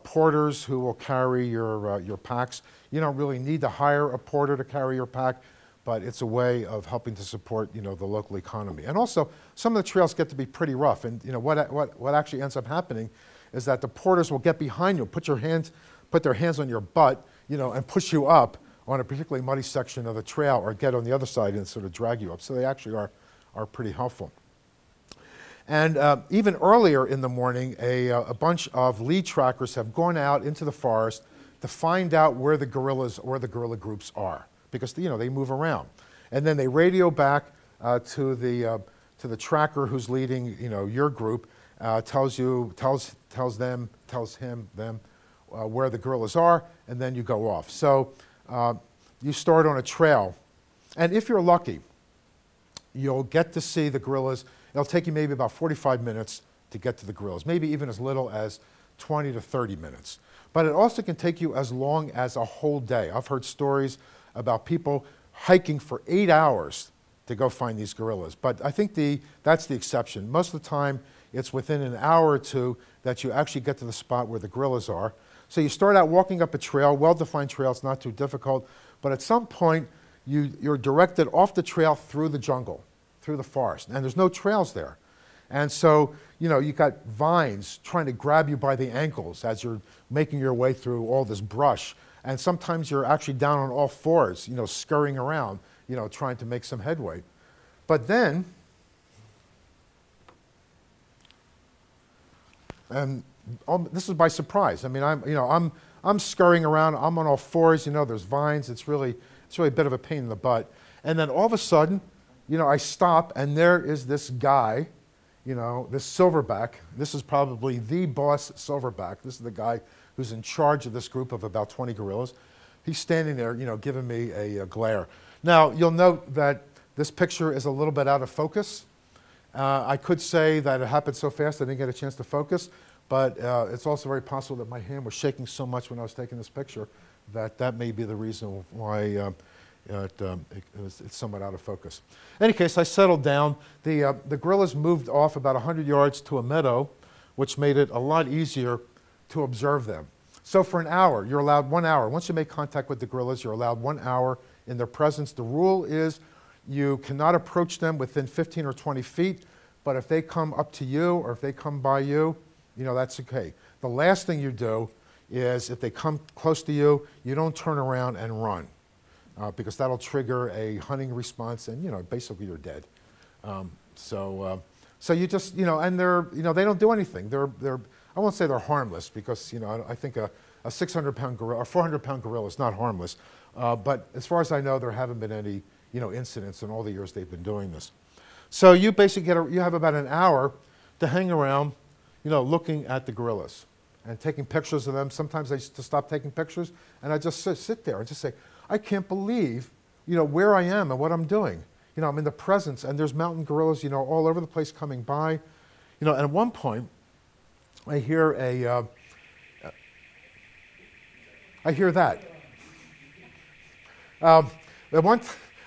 porters who will carry your packs. You don't really need to hire a porter to carry your pack, but it's a way of helping to support, the local economy. And also, some of the trails get to be pretty rough. And what actually ends up happening is that the porters will get behind you, put their hands on your butt, and push you up on a particularly muddy section of the trail, or get on the other side and sort of drag you up. So they actually are pretty helpful. And even earlier in the morning, a bunch of lead trackers have gone out into the forest to find out where the gorillas or the gorilla groups are, because they move around, and then they radio back to the tracker who's leading your group, tells them where the gorillas are, and then you go off. So you start on a trail, and if you're lucky, you'll get to see the gorillas. It'll take you maybe about 45 minutes to get to the gorillas, maybe even as little as 20 to 30 minutes. But it also can take you as long as a whole day. I've heard stories about people hiking for 8 hours to go find these gorillas. But I think that's the exception. Most of the time, it's within an hour or two that you actually get to the spot where the gorillas are. So you start out walking up a trail, well-defined trail, it's not too difficult, but at some point, you're directed off the trail through the jungle, through the forest, and there's no trails there. And so, you've got vines trying to grab you by the ankles as you're making your way through all this brush. And sometimes you're actually down on all fours, scurrying around, trying to make some headway. But then, and this is by surprise. I mean, I'm scurrying around. I'm on all fours. There's vines. It's really a bit of a pain in the butt. And then all of a sudden, I stop, and there is this guy, this silverback. This is probably the boss silverback. This is the guy who's in charge of this group of about 20 gorillas. He's standing there, giving me a glare. Now, you'll note that this picture is a little bit out of focus. I could say that it happened so fast I didn't get a chance to focus, but it's also very possible that my hand was shaking so much when I was taking this picture that may be the reason why it's somewhat out of focus. In any case, I settled down. The gorillas moved off about 100 yards to a meadow, which made it a lot easier to observe them. So for an hour, you're allowed 1 hour. Once you make contact with the gorillas, you're allowed 1 hour in their presence. The rule is you cannot approach them within 15 or 20 feet, but if they come up to you or if they come by you, that's okay. The last thing you do is if they come close to you, you don't turn around and run because that'll trigger a hunting response and, basically you're dead. So you just, and they're, they don't do anything. I won't say they're harmless because, I think a 600-pound gorilla or 400-pound gorilla is not harmless. But as far as I know, there haven't been any, incidents in all the years they've been doing this. So you basically you have about an hour to hang around, looking at the gorillas and taking pictures of them. Sometimes I used to stop taking pictures and I just sit there and just say, I can't believe, where I am and what I'm doing. I'm in the presence and there's mountain gorillas, all over the place coming by. And at one point, I hear that.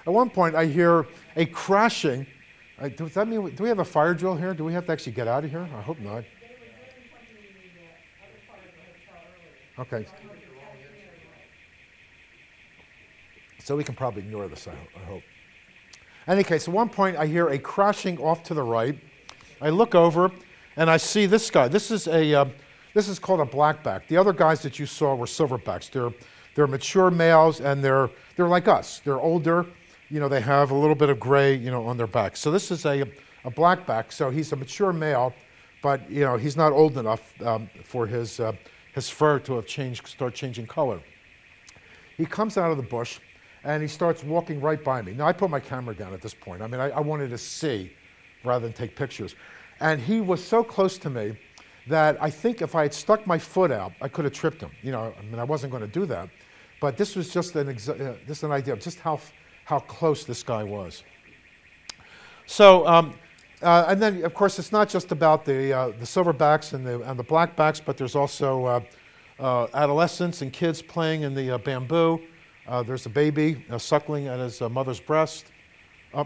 At one point, I hear a crashing. Does that mean, do we have a fire drill here? Do we have to actually get out of here? I hope not. Okay. So we can probably ignore this, I hope. In any case, at one point, I hear a crashing off to the right. I look over, and I see this guy. This is called a blackback. The other guys that you saw were silverbacks. They're mature males, and they're like us. They're older. They have a little bit of gray, on their back. So this is a blackback. So he's a mature male, but he's not old enough for his fur to have start changing color. He comes out of the bush, and he starts walking right by me. Now I put my camera down at this point. I mean, I wanted to see rather than take pictures. And he was so close to me that I think if I had stuck my foot out, I could have tripped him. I wasn't going to do that. But this was just an idea of just how close this guy was. So, and then, of course, it's not just about the silverbacks and the blackbacks, but there's also adolescents and kids playing in the bamboo. There's a baby suckling at his mother's breast. You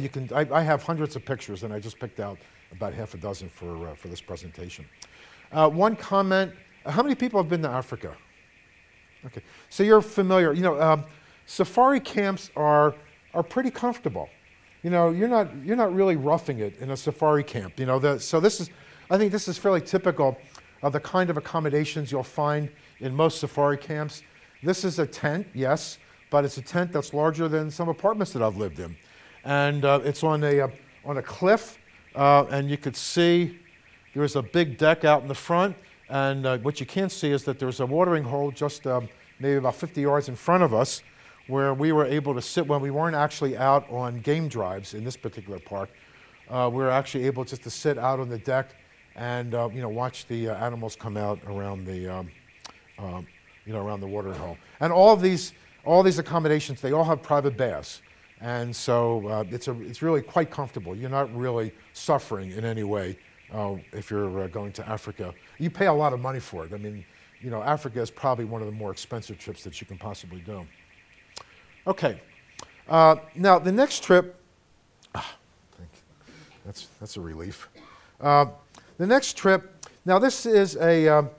can. I have hundreds of pictures, and I just picked out about half a dozen for this presentation. One comment: how many people have been to Africa? Okay, so you're familiar. Safari camps are pretty comfortable. You're not really roughing it in a safari camp. So I think this is fairly typical of the kind of accommodations you'll find in most safari camps. This is a tent, yes, but it's a tent that's larger than some apartments that I've lived in. And it's on a cliff, and you could see there's a big deck out in the front, and what you can't see is that there's a watering hole just maybe about 50 yards in front of us, where we were able to sit when we weren't actually out on game drives in this particular park. We were actually able just to sit out on the deck and watch the animals come out around the around the watering hole. And all these accommodations, they all have private baths. And so it's really quite comfortable. You're not really suffering in any way if you're going to Africa. You pay a lot of money for it. I mean, Africa is probably one of the more expensive trips that you can possibly do. Okay. Now, the next trip, that's a relief. The next trip, now this is a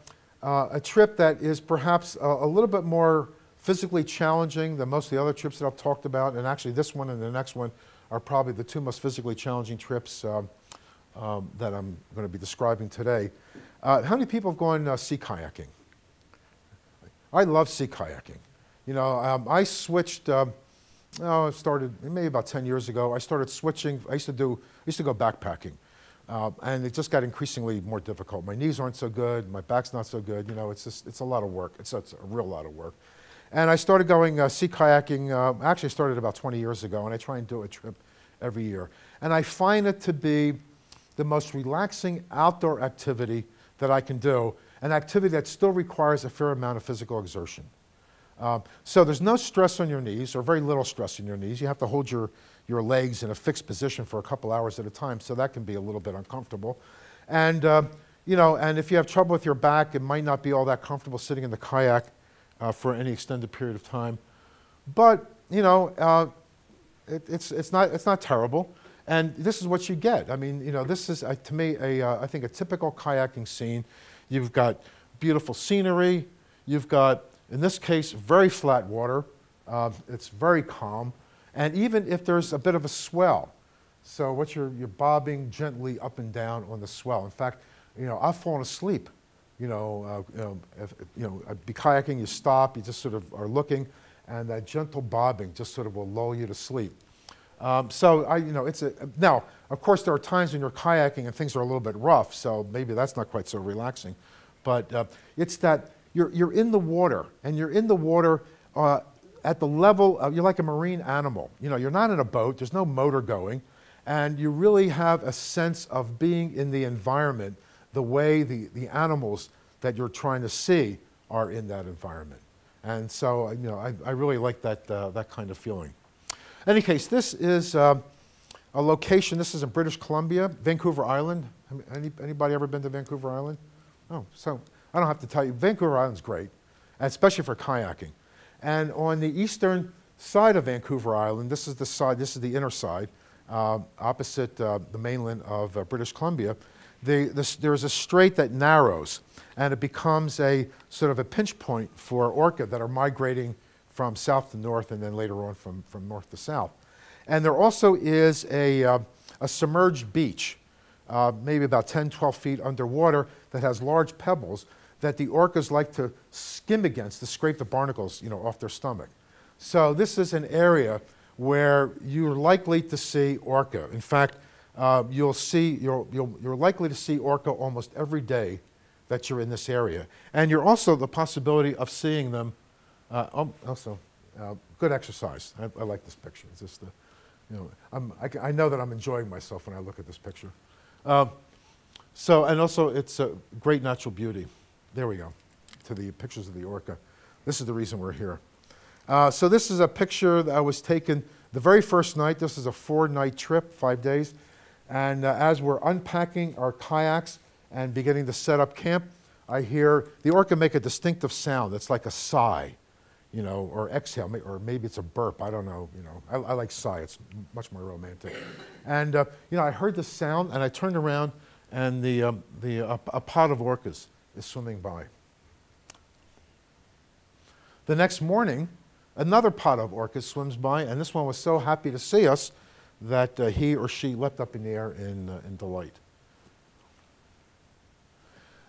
trip that is perhaps a little bit more physically challenging than most of the other trips that I've talked about, and actually this one and the next one are probably the two most physically challenging trips that I'm going to be describing today. How many people have gone sea kayaking? I love sea kayaking. I switched, I started maybe about 10 years ago. I started switching. I used to go backpacking, and it just got increasingly more difficult. My knees aren't so good. My back's not so good. It's a lot of work. It's a real lot of work. And I started going sea kayaking. Actually, started about 20 years ago, and I try and do a trip every year. And I find it to be the most relaxing outdoor activity that I can do, an activity that still requires a fair amount of physical exertion. So there's no stress on your knees, or very little stress on your knees. You have to hold your legs in a fixed position for a couple hours at a time, so that can be a little bit uncomfortable. And and if you have trouble with your back, it might not be all that comfortable sitting in the kayak for any extended period of time. But it's not terrible. And this is what you get. I mean, this is to me I think a typical kayaking scene. You've got beautiful scenery. You've got, in this case, very flat water. It's very calm. And even if there's a bit of a swell, so what you're bobbing gently up and down on the swell. In fact, I've fallen asleep. I'd be kayaking, you stop, you just sort of are looking, and that gentle bobbing just sort of will lull you to sleep. Now, of course, there are times when you're kayaking and things are a little bit rough, so maybe that's not quite so relaxing. But it's that you're in the water, and you're in the water at the level of, you're like a marine animal. You're not in a boat, there's no motor going, and you really have a sense of being in the environment the way the animals that you're trying to see are in that environment. And so, I really like that kind of feeling. In any case, this is a location. This is in British Columbia, Vancouver Island. Anybody ever been to Vancouver Island? Oh, so I don't have to tell you. Vancouver Island's great, and especially for kayaking. And on the eastern side of Vancouver Island, this is the inner side, opposite the mainland of British Columbia. There's a strait that narrows, and it becomes a sort of a pinch point for orca that are migrating from south to north, and then later on from north to south. And there also is a submerged beach, maybe about 10, 12 feet underwater, that has large pebbles that the orcas like to skim against to scrape the barnacles, off their stomach. So this is an area where you're likely to see orca. In fact, you're likely to see orca almost every day that you're in this area. And you're also the possibility of seeing them good exercise. I like this picture. It's just, I know that I'm enjoying myself when I look at this picture. And also it's a great natural beauty. There we go, to the pictures of the orca. This is the reason we're here. So this is a picture that was taken the very first night. This is a 4-night trip, 5 days. And as we're unpacking our kayaks and beginning to set up camp, I hear the orca make a distinctive sound. It's like a sigh, or exhale, or maybe it's a burp. I don't know. I like sigh. It's much more romantic. And I heard the sound, and I turned around, and a pod of orcas is swimming by. The next morning, another pod of orcas swims by, and this one was so happy to see us that he or she leapt up in the air in delight.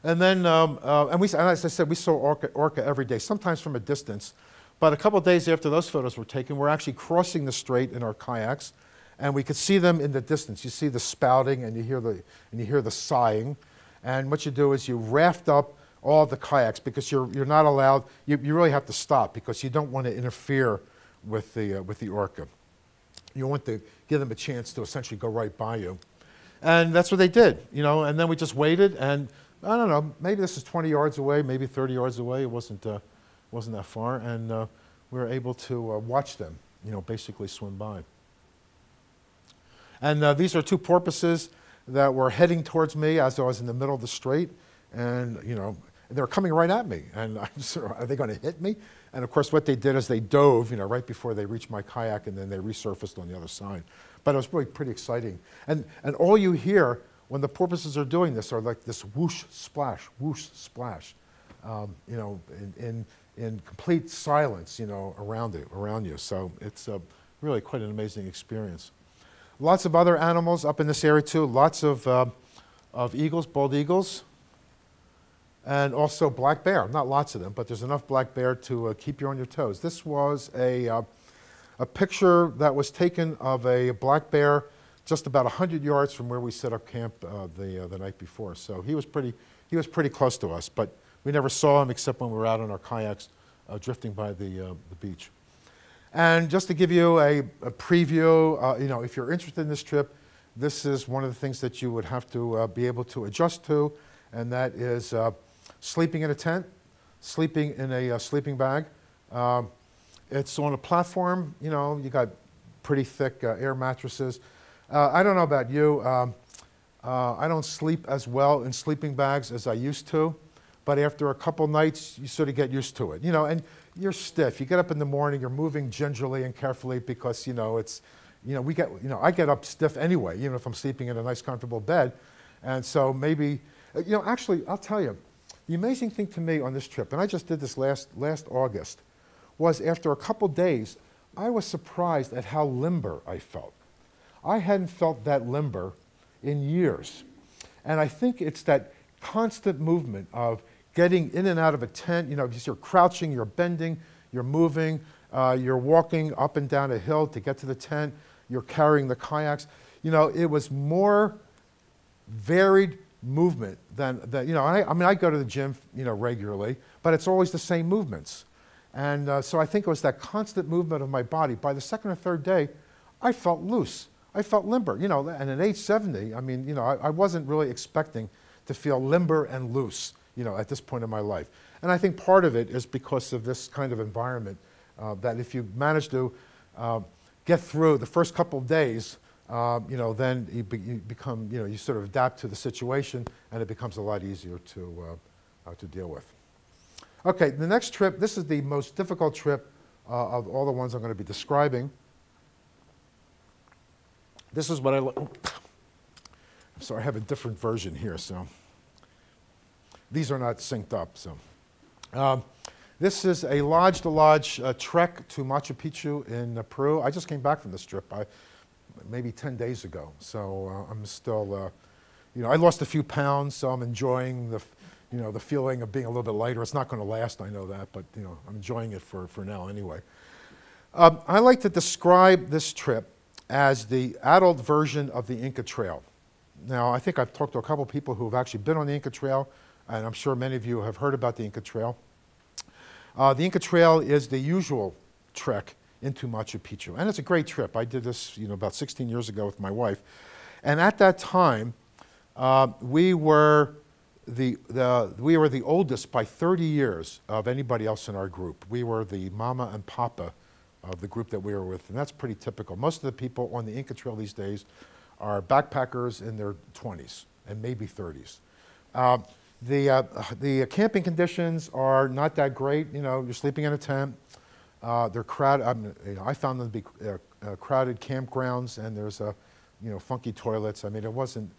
And then, and as I said, we saw orca every day, sometimes from a distance. But a couple of days after those photos were taken, we're actually crossing the strait in our kayaks, and we could see them in the distance. You see the spouting, and you hear the sighing. And what you do is you raft up all the kayaks, because you're not allowed. You really have to stop, because you don't want to interfere with the orca. You want to give them a chance to essentially go right by you. And that's what they did, and then we just waited, and I don't know, maybe this is 20 yards away, maybe 30 yards away. It wasn't that far, and we were able to watch them, basically swim by. And these are two porpoises that were heading towards me as I was in the middle of the strait, and and they were coming right at me. And I'm sort of, are they going to hit me? And of course, what they did is they dove, right before they reached my kayak, and then they resurfaced on the other side. But it was really pretty exciting. And all you hear when the porpoises are doing this are like this whoosh, splash, in complete silence, around you. So it's really quite an amazing experience. Lots of other animals up in this area too. Lots of eagles, bald eagles, and also black bear. Not lots of them, but there's enough black bear to keep you on your toes. This was a picture that was taken of a black bear just about 100 yards from where we set up camp the night before. So he was pretty close to us, but we never saw him except when we were out on our kayaks drifting by the beach. And just to give you a preview, if you're interested in this trip, this is one of the things that you would have to be able to adjust to, and that is sleeping in a tent, sleeping in a sleeping bag. It's on a platform, you got pretty thick air mattresses. I don't know about you, I don't sleep as well in sleeping bags as I used to, but after a couple nights, you sort of get used to it, and you're stiff. You get up in the morning, you're moving gingerly and carefully because, I get up stiff anyway, even if I'm sleeping in a nice, comfortable bed. And so maybe, actually, I'll tell you, the amazing thing to me on this trip, and I just did this last August, was after a couple days, I was surprised at how limber I felt. I hadn't felt that limber in years. And I think it's that constant movement of getting in and out of a tent, you're crouching, you're bending, you're moving, you're walking up and down a hill to get to the tent, you're carrying the kayaks. It was more varied movement than I go to the gym, regularly, but it's always the same movements. And so I think it was that constant movement of my body. By the second or third day, I felt loose. I felt limber, and at age 70, I wasn't really expecting to feel limber and loose, at this point in my life. And I think part of it is because of this kind of environment, that if you manage to get through the first couple of days, then you become, you sort of adapt to the situation, and it becomes a lot easier to deal with. Okay, the next trip, this is the most difficult trip of all the ones I'm going to be describing. This is what I'm sorry, I have a different version here, so these are not synced up. So this is a lodge-to-lodge trek to Machu Picchu in Peru. I just came back from this trip maybe 10 days ago, so I'm still, I lost a few pounds, so I'm enjoying the feeling of being a little bit lighter. It's not going to last, I know that, but I'm enjoying it for now anyway. I like to describe this trip as the adult version of the Inca Trail. Now, I think I've talked to a couple people who have actually been on the Inca Trail, and I'm sure many of you have heard about the Inca Trail. The Inca Trail is the usual trek into Machu Picchu, and it's a great trip. I did this, about 16 years ago with my wife, and at that time, we were the oldest by 30 years of anybody else in our group. We were the mama and papa of the group that we were with, and that's pretty typical. Most of the people on the Inca Trail these days are backpackers in their 20s and maybe 30s. The camping conditions are not that great. You're sleeping in a tent. They're crowded. I found them to be crowded campgrounds, and there's funky toilets. It wasn't.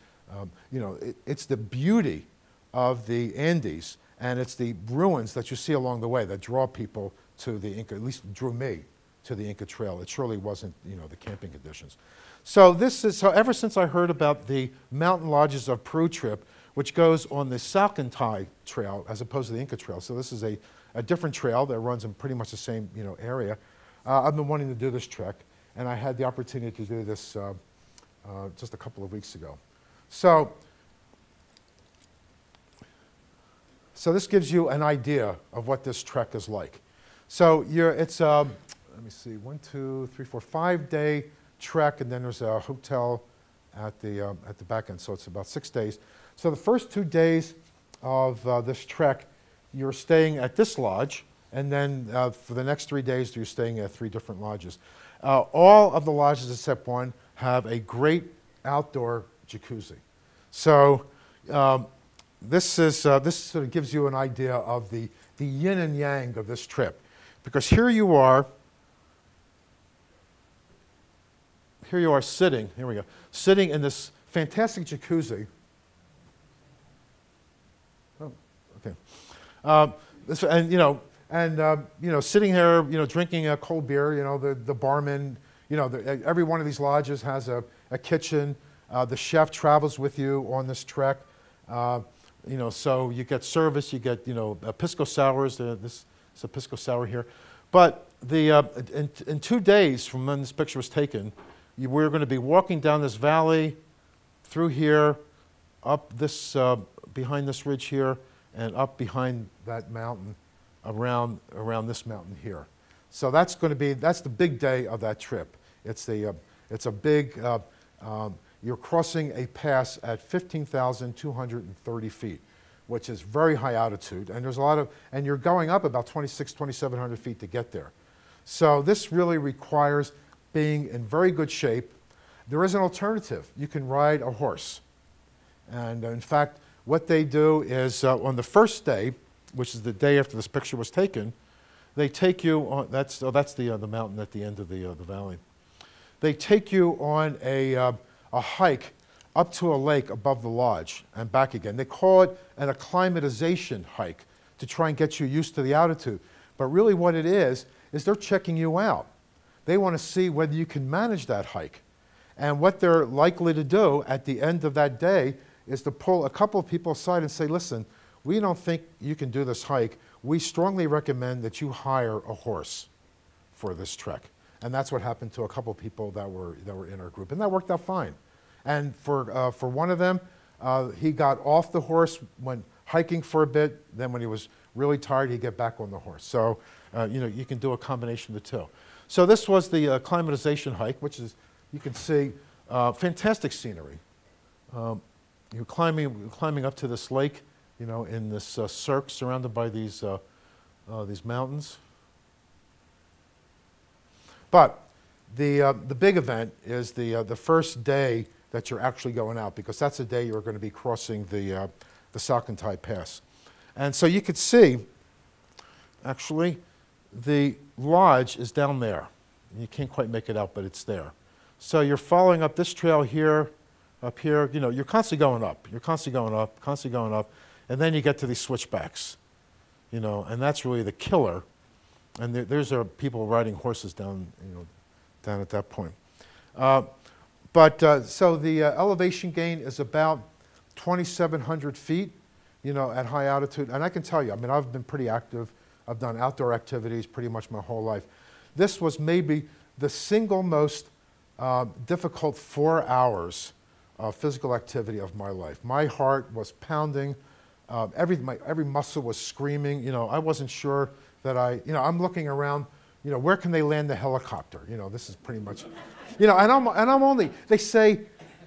It's the beauty of the Andes, and it's the ruins that you see along the way that draw people to the Inca. At least drew me to the Inca Trail. It surely wasn't, the camping conditions. So ever since I heard about the Mountain Lodges of Peru trip, which goes on the Salcantay Trail as opposed to the Inca Trail, so this is a different trail that runs in pretty much the same, area. I've been wanting to do this trek, and I had the opportunity to do this just a couple of weeks ago. So this gives you an idea of what this trek is like. So it's let me see, 1, 2, 3, 4, 5-day trek, and then there's a hotel at the back end, so it's about 6 days. So the first 2 days of this trek, you're staying at this lodge, and then for the next 3 days, you're staying at 3 different lodges. All of the lodges except one have a great outdoor jacuzzi. So this sort of gives you an idea of the yin and yang of this trip. Because here you are sitting, here we go, sitting in this fantastic jacuzzi. Oh, okay. Sitting here, drinking a cold beer, the barman, every one of these lodges has a kitchen. The chef travels with you on this trek. So you get service, you get, pisco sours. This is a pisco sour here. But in 2 days from when this picture was taken, we're going to be walking down this valley, through here, up this, behind this ridge here, and up behind that mountain, around this mountain here. So that's the big day of that trip. It's a big, you're crossing a pass at 15,230 feet, which is very high altitude, and and you're going up about 2,700 feet to get there. So this really requires being in very good shape. There is an alternative. You can ride a horse. And in fact, what they do is on the first day, which is the day after this picture was taken, they take you on, that's the mountain at the end of the valley. They take you on a hike up to a lake above the lodge and back again. They call it an acclimatization hike to try and get you used to the altitude. But really what it is they're checking you out. They want to see whether you can manage that hike. And what they're likely to do at the end of that day is to pull a couple of people aside and say, listen, we don't think you can do this hike. We strongly recommend that you hire a horse for this trek. And that's what happened to a couple of people that were in our group. And that worked out fine. And for one of them, he got off the horse, went hiking for a bit. Then when he was really tired, he'd get back on the horse. So, you can do a combination of the two. So this was the acclimatization hike, which is, you can see, fantastic scenery. You're climbing up to this lake, in this cirque surrounded by these mountains. But the big event is the first day that you're actually going out, because that's the day you're going to be crossing the Salcantay Pass. And so you could see, actually, the lodge is down there. You can't quite make it out, but it's there. So you're following up this trail here, up here. You're constantly going up. You're constantly going up, constantly going up. And then you get to these switchbacks, and that's really the killer. And there's people riding horses down, down at that point. So the elevation gain is about 2,700 feet, at high altitude. And I can tell you, I've been pretty active. I've done outdoor activities pretty much my whole life. This was maybe the single most difficult 4 hours of physical activity of my life. My heart was pounding. Every muscle was screaming. I wasn't sure that I'm looking around, where can they land the helicopter? This is pretty much, and I'm only, they say,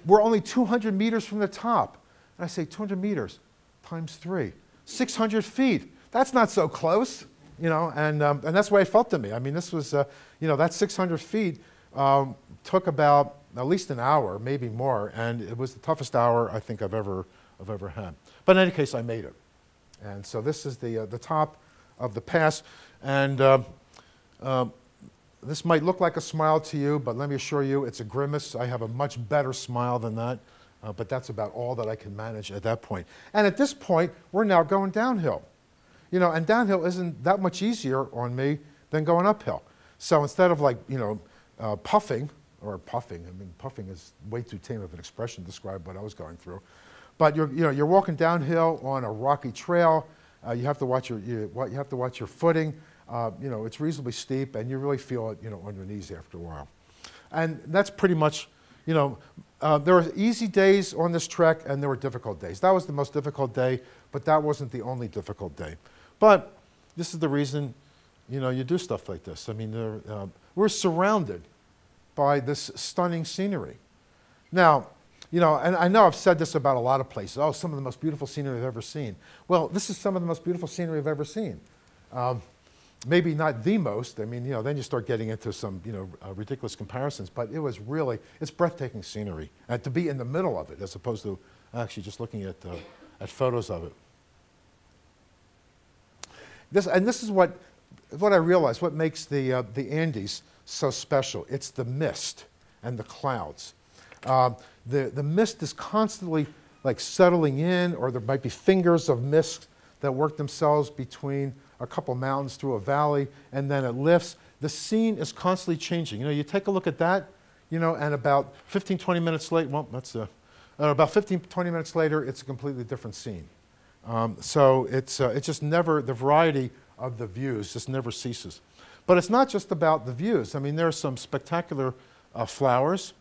we're only 200 meters from the top. And I say, 200 meters times 3, 600 feet. That's not so close, and that's the way it felt to me. This was, that 600 feet took about at least an hour, maybe more, and it was the toughest hour I think I've ever had. But in any case, I made it. And so this is the top of the pass, and this might look like a smile to you, but let me assure you, it's a grimace. I have a much better smile than that, but that's about all that I can manage at that point. And at this point, we're now going downhill. And downhill isn't that much easier on me than going uphill. So instead of puffing, puffing is way too tame of an expression to describe what I was going through. But you're walking downhill on a rocky trail. You have to watch your footing. It's reasonably steep, and you really feel it, on your knees after a while. And that's pretty much, there were easy days on this trek, and there were difficult days. That was the most difficult day, but that wasn't the only difficult day. But this is the reason, you do stuff like this. We're surrounded by this stunning scenery. Now, and I know I've said this about a lot of places. Oh, some of the most beautiful scenery I've ever seen. Well, this is some of the most beautiful scenery I've ever seen. Maybe not the most. Then you start getting into some, ridiculous comparisons. But it's breathtaking scenery. And to be in the middle of it, as opposed to actually just looking at at photos of it. This is what I realized, what makes the Andes so special. It's the mist and the clouds. The mist is constantly like settling in, or there might be fingers of mist that work themselves between a couple mountains through a valley, and then it lifts. The scene is constantly changing. You know, you take a look at that, you know, and about 15, 20 minutes later, well, about 15, 20 minutes later, it's a completely different scene. So it's just never, the variety of the views just never ceases. But it's not just about the views. I mean, there are some spectacular flowers.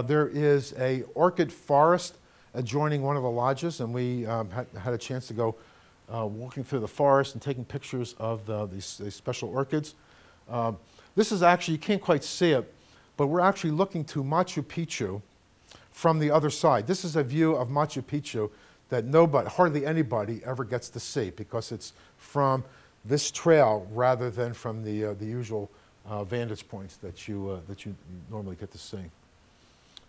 There is a orchid forest adjoining one of the lodges, and we had a chance to go walking through the forest and taking pictures of these special orchids. This is actually, you can't quite see it, but we're actually looking to Machu Picchu from the other side. This is a view of Machu Picchu that hardly anybody ever gets to see, because it's from this trail rather than from the usual vantage points that you normally get to see.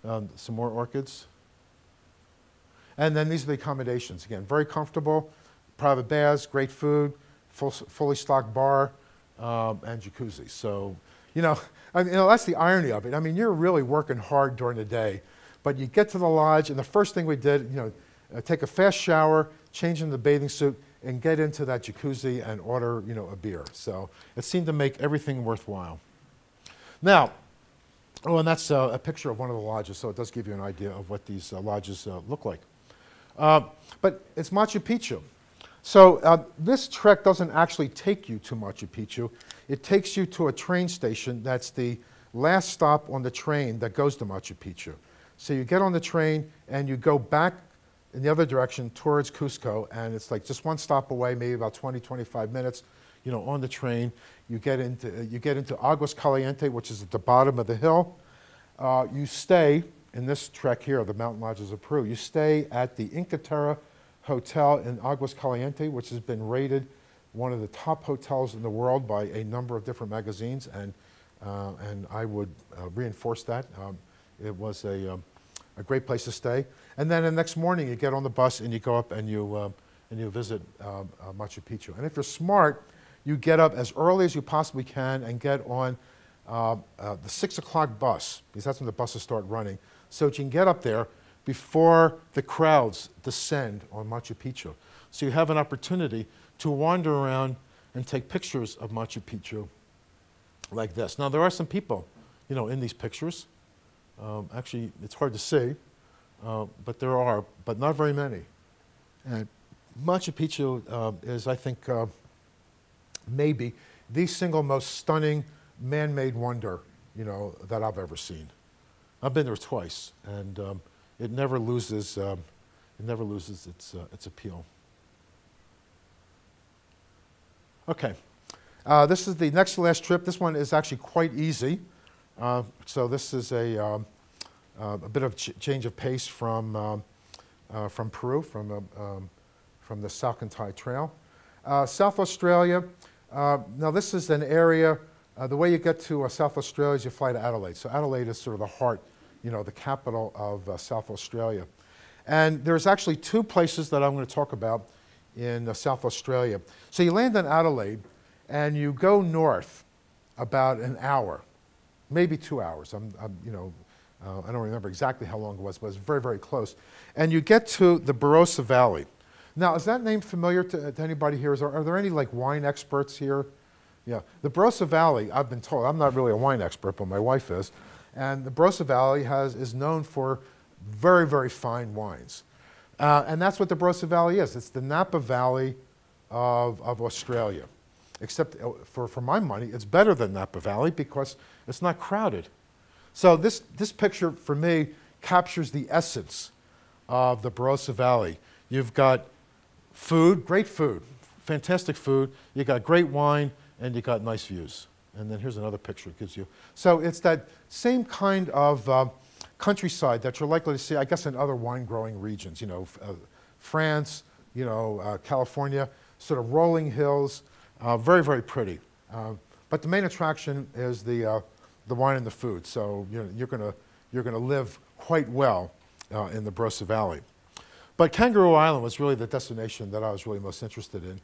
Some more orchids. And then these are the accommodations. Again, very comfortable, private baths, great food, fully stocked bar, and jacuzzi. So, you know, that's the irony of it. I mean, you're really working hard during the day, but you get to the lodge, and the first thing we did, you know, take a fast shower, change into the bathing suit, and get into that jacuzzi and order, you know, a beer. So it seemed to make everything worthwhile. Now, oh, and that's a picture of one of the lodges, so it does give you an idea of what these lodges look like. But it's Machu Picchu. So this trek doesn't actually take you to Machu Picchu. It takes you to a train station that's the last stop on the train that goes to Machu Picchu. So you get on the train and you go back in the other direction towards Cusco, and it's like just one stop away, maybe about 20, 25 minutes, you know, on the train. You get into Aguas Caliente, which is at the bottom of the hill. You stay in this trek here, the Mountain Lodges of Peru. You stay at the Inca Terra Hotel in Aguas Caliente, which has been rated one of the top hotels in the world by a number of different magazines, and I would reinforce that. It was a great place to stay. And then the next morning, you get on the bus and you go up and you visit Machu Picchu. And if you're smart, you get up as early as you possibly can and get on the 6 o'clock bus, because that's when the buses start running, so that you can get up there before the crowds descend on Machu Picchu. So you have an opportunity to wander around and take pictures of Machu Picchu like this. Now, there are some people, you know, in these pictures. Actually, it's hard to see, but there are, but not very many. And Machu Picchu is, I think, maybe the single most stunning man-made wonder, you know, that I've ever seen. I've been there twice, and it never loses its appeal. Okay, this is the next to last trip. This one is actually quite easy. So this is a bit of change of pace from Peru, from the Salcantay Trail. South Australia. Now this is an area. The way you get to South Australia is you fly to Adelaide. So Adelaide is sort of the heart, you know, the capital of South Australia. And there's actually two places that I'm going to talk about in South Australia. So you land in Adelaide, and you go north about an hour, maybe 2 hours. I don't remember exactly how long it was, but it's very, very close. And you get to the Barossa Valley. Now, is that name familiar to anybody here? Are there any like wine experts here? Yeah, the Barossa Valley, I've been told, I'm not really a wine expert, but my wife is, and the Barossa Valley is known for very, very fine wines. And that's what the Barossa Valley is. It's the Napa Valley of Australia. Except for my money, it's better than Napa Valley because it's not crowded. So this picture, for me, captures the essence of the Barossa Valley. You've got food, great food, fantastic food. You got great wine, and you got nice views. And then here's another picture it gives you. So it's that same kind of countryside that you're likely to see, I guess, in other wine-growing regions. You know, France, you know, California, sort of rolling hills, very, very pretty. But the main attraction is the wine and the food. So you're gonna live quite well in the Barossa Valley. But Kangaroo Island was really the destination that I was really most interested in.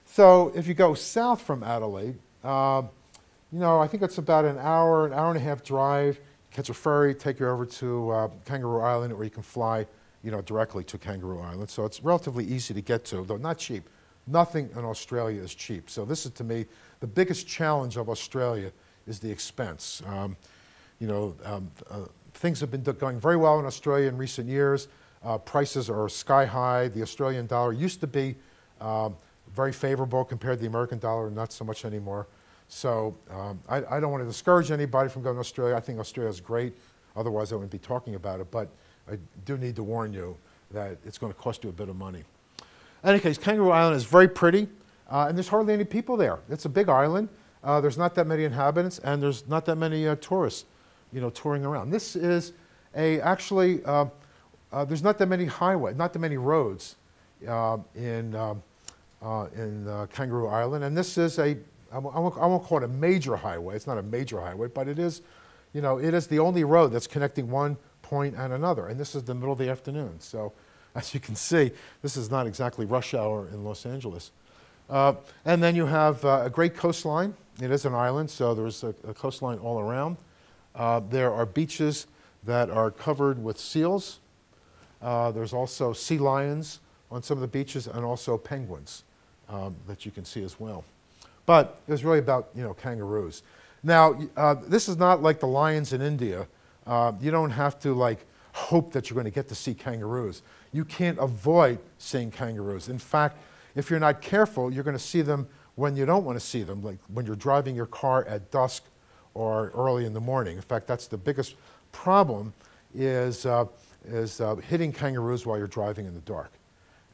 So if you go south from Adelaide, you know, I think it's about an hour and a half drive. Catch a ferry, take you over to Kangaroo Island, or you can fly, you know, directly to Kangaroo Island. So it's relatively easy to get to, though not cheap. Nothing in Australia is cheap. So this is, to me, the biggest challenge of Australia is the expense. You know, things have been going very well in Australia in recent years. Prices are sky high. The Australian dollar used to be very favorable compared to the American dollar, not so much anymore. So I don't want to discourage anybody from going to Australia. I think Australia is great. Otherwise, I wouldn't be talking about it. But I do need to warn you that it's going to cost you a bit of money. In any case, Kangaroo Island is very pretty, and there's hardly any people there. It's a big island. There's not that many inhabitants, and there's not that many tourists, you know, touring around. This is actually, there's not that many not that many roads in Kangaroo Island, and this is I won't call it a major highway. It's not a major highway, but it is, you know, it is the only road that's connecting one point and another, and this is the middle of the afternoon. So, as you can see, this is not exactly rush hour in Los Angeles. And then you have a great coastline. It is an island, so there's a coastline all around. There are beaches that are covered with seals. There's also sea lions on some of the beaches, and also penguins that you can see as well. But it was really about, you know, kangaroos. Now, this is not like the lions in India. You don't have to like hope that you're going to get to see kangaroos. You can't avoid seeing kangaroos. In fact, if you're not careful, you're going to see them when you don't want to see them, like when you're driving your car at dusk or early in the morning. In fact, that's the biggest problem is hitting kangaroos while you're driving in the dark.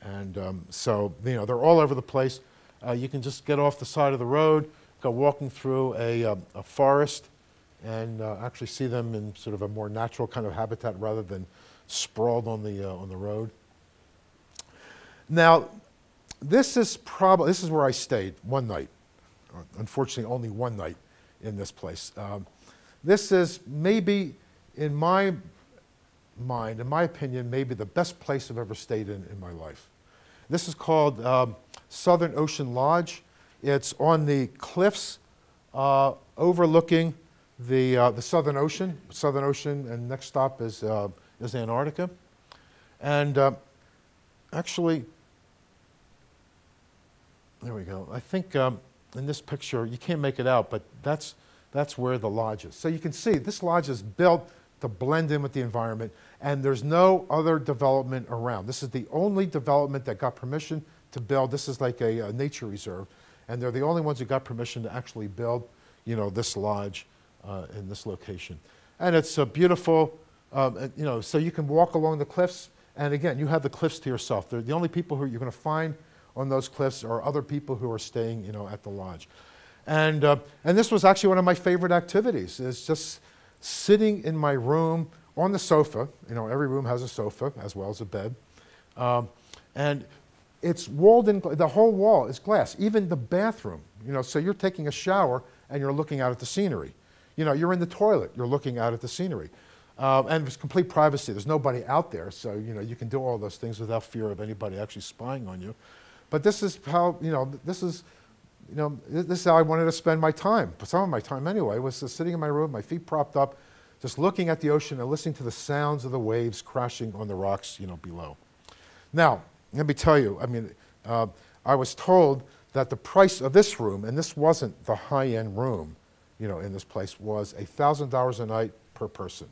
And so, you know, they're all over the place. You can just get off the side of the road, go walking through a forest, and actually see them in sort of a more natural kind of habitat rather than sprawled on the road. Now, this is where I stayed one night. Unfortunately, only one night in this place. This is maybe, in my mind, in my opinion, maybe the best place I've ever stayed in my life. This is called Southern Ocean Lodge. It's on the cliffs overlooking the Southern Ocean. Southern Ocean, and next stop is Antarctica. And actually, there we go. I think in this picture, you can't make it out, but that's where the lodge is. So you can see this lodge is built to blend in with the environment, and there's no other development around. This is the only development that got permission to build. This is like a nature reserve, and they're the only ones who got permission to actually build, you know, this lodge in this location. And it's beautiful, you know, so you can walk along the cliffs, and again, you have the cliffs to yourself. They're the only people who you're going to find on those cliffs are other people who are staying, you know, at the lodge. And this was actually one of my favorite activities, is just sitting in my room on the sofa. You know, every room has a sofa as well as a bed. And it's walled in, the whole wall is glass, even the bathroom. You know, so you're taking a shower and you're looking out at the scenery. You know, you're in the toilet, you're looking out at the scenery. And there's complete privacy. There's nobody out there, so, you know, you can do all those things without fear of anybody actually spying on you. But this is how, you know, this is how I wanted to spend my time. Some of my time anyway was just sitting in my room, my feet propped up, just looking at the ocean and listening to the sounds of the waves crashing on the rocks, you know, below. Now, let me tell you, I mean, I was told that the price of this room, and this wasn't the high-end room, you know, in this place, was $1,000 a night per person.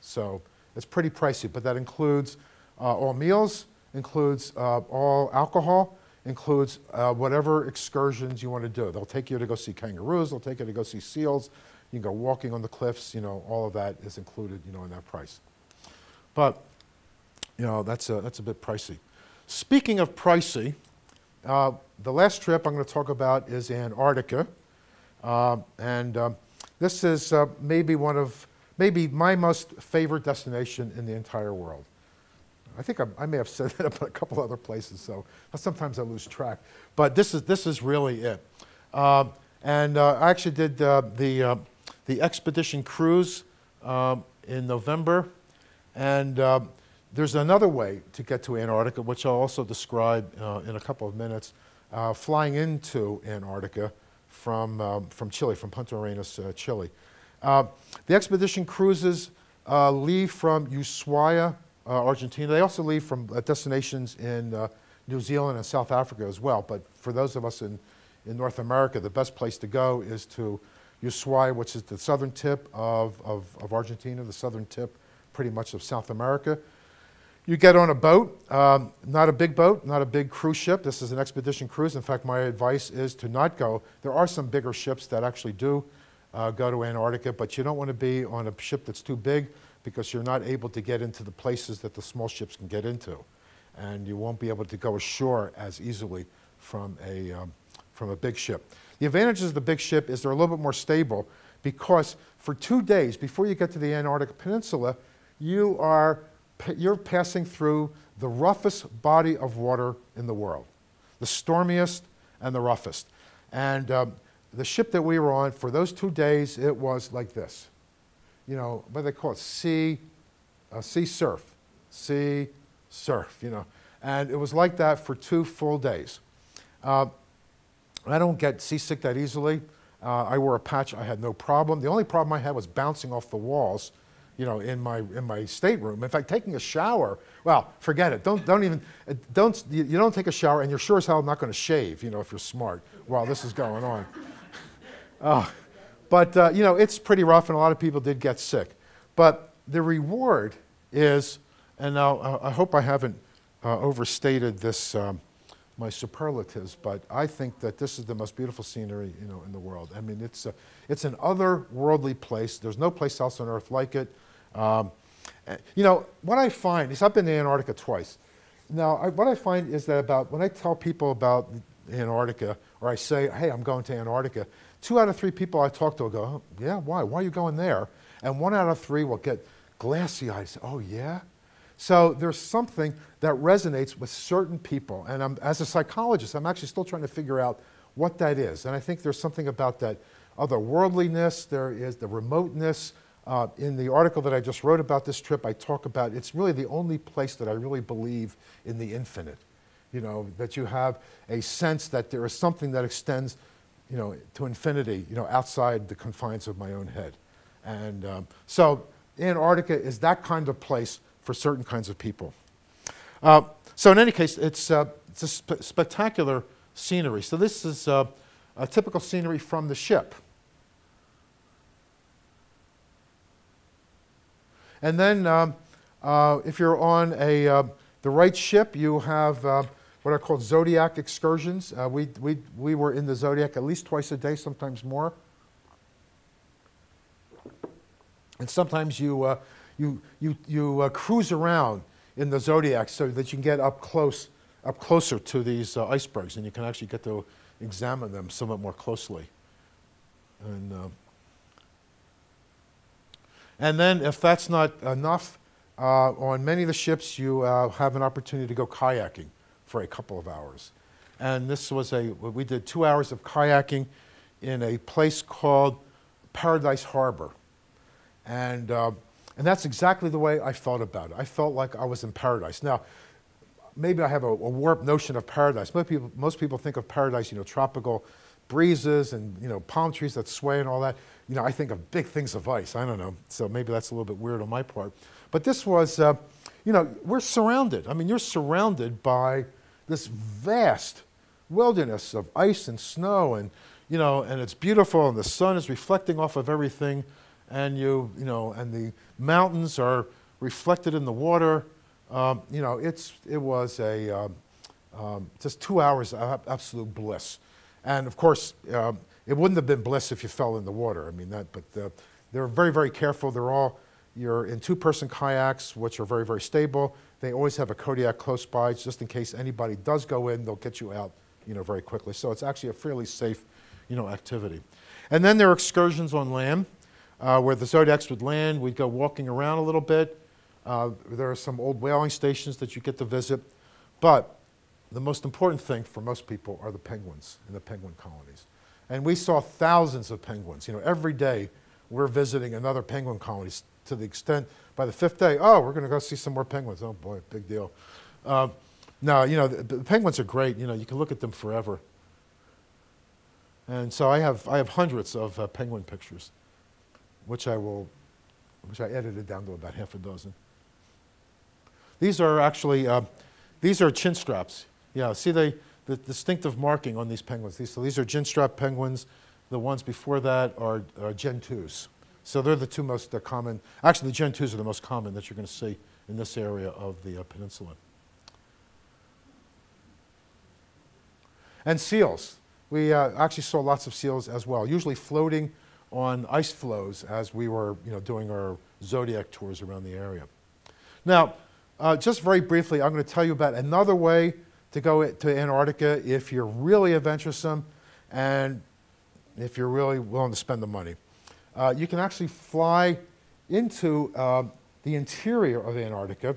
So it's pretty pricey, but that includes all meals, includes all alcohol, includes whatever excursions you want to do. They'll take you to go see kangaroos, they'll take you to go see seals, you can go walking on the cliffs, you know, all of that is included, you know, in that price. But, you know, that's a bit pricey. Speaking of pricey, the last trip I'm going to talk about is Antarctica. This is maybe my most favorite destination in the entire world. I think I may have said that about a couple other places, so sometimes I lose track. But this is really it. I actually did the expedition cruise in November, and There's another way to get to Antarctica, which I'll also describe in a couple of minutes, flying into Antarctica from Chile, from Punta Arenas, Chile. The expedition cruises leave from Ushuaia, Argentina. They also leave from destinations in New Zealand and South Africa as well. But for those of us in North America, the best place to go is to Ushuaia, which is the southern tip of Argentina, the southern tip pretty much of South America. You get on a boat, not a big boat, not a big cruise ship. This is an expedition cruise. In fact, my advice is to not go. There are some bigger ships that actually do go to Antarctica, but you don't want to be on a ship that's too big because you're not able to get into the places that the small ships can get into. And you won't be able to go ashore as easily from a big ship. The advantages of the big ship is they're a little bit more stable because for 2 days before you get to the Antarctic Peninsula, you're passing through the roughest body of water in the world, the stormiest and the roughest. And the ship that we were on, for those 2 days, it was like this. You know, what do they call it? Sea surf. Sea surf, you know. And it was like that for 2 full days. I don't get seasick that easily. I wore a patch, I had no problem. The only problem I had was bouncing off the walls, you know, in my stateroom. In fact, taking a shower, well, forget it. You don't take a shower, and you're sure as hell not going to shave, you know, if you're smart, while this is going on. But you know, it's pretty rough, and a lot of people did get sick. But the reward is, and now I hope I haven't overstated this, my superlatives, but I think that this is the most beautiful scenery, you know, in the world. I mean, it's an otherworldly place. There's no place else on Earth like it. You know, what I find is I've been to Antarctica twice. Now, what I find is that when I tell people about Antarctica, or I say, hey, I'm going to Antarctica, 2 out of 3 people I talk to will go, oh, yeah, why? Why are you going there? And 1 out of 3 will get glassy eyes. Oh, yeah? So there's something that resonates with certain people. And as a psychologist, I'm actually still trying to figure out what that is. And I think there's something about that otherworldliness, there is the remoteness. In the article that I just wrote about this trip, I talk about it's really the only place that I really believe in the infinite. You know, that you have a sense that there is something that extends, you know, to infinity, you know, outside the confines of my own head. And so Antarctica is that kind of place for certain kinds of people. So in any case, it's a spectacular scenery. So this is a typical scenery from the ship. And then if you're on the right ship, you have what are called Zodiac excursions. We were in the Zodiac at least twice a day, sometimes more. And sometimes you cruise around in the Zodiac so that you can get up closer to these icebergs, and you can actually get to examine them somewhat more closely. And then if that's not enough, on many of the ships you have an opportunity to go kayaking for a couple of hours. And this was we did 2 hours of kayaking in a place called Paradise Harbor. And that's exactly the way I felt about it. I felt like I was in paradise. Now, maybe I have a warped notion of paradise. Most people think of paradise, you know, tropical breezes and, you know, palm trees that sway and all that. You know, I think of big things of ice. I don't know. So maybe that's a little bit weird on my part. But this was, you know, we're surrounded. I mean, you're surrounded by this vast wilderness of ice and snow, and, you know, and it's beautiful, and the sun is reflecting off of everything. And you know, and the mountains are reflected in the water. You know, it was just 2 hours of absolute bliss. And of course, it wouldn't have been bliss if you fell in the water. I mean but they're very, very careful. You're in 2-person kayaks, which are very, very stable. They always have a Kodiak close by, just in case anybody does go in, they'll get you out, you know, very quickly. So it's actually a fairly safe, you know, activity. And then there are excursions on land. Where the Zodiacs would land, we'd go walking around a little bit. There are some old whaling stations that you get to visit. But the most important thing for most people are the penguins in the penguin colonies. And we saw thousands of penguins. You know, every day we're visiting another penguin colony to the extent, By the 5th day, oh, we're going to go see some more penguins. Oh boy, big deal. Now, you know, the penguins are great. You know, you can look at them forever. And so I have hundreds of penguin pictures, which I edited down to about half a dozen. These are actually, these are chin straps. Yeah, see the distinctive marking on these penguins. So these are chin strap penguins. The ones before that are Gen 2s. So they're the two most common. Actually, the Gen 2s are the most common that you're going to see in this area of the peninsula. And seals. We actually saw lots of seals as well, usually floating on ice floes as we were, you know, doing our zodiac tours around the area. Now, just very briefly, I'm going to tell you about another way to go to Antarctica if you're really adventuresome and if you're really willing to spend the money. You can actually fly into the interior of Antarctica.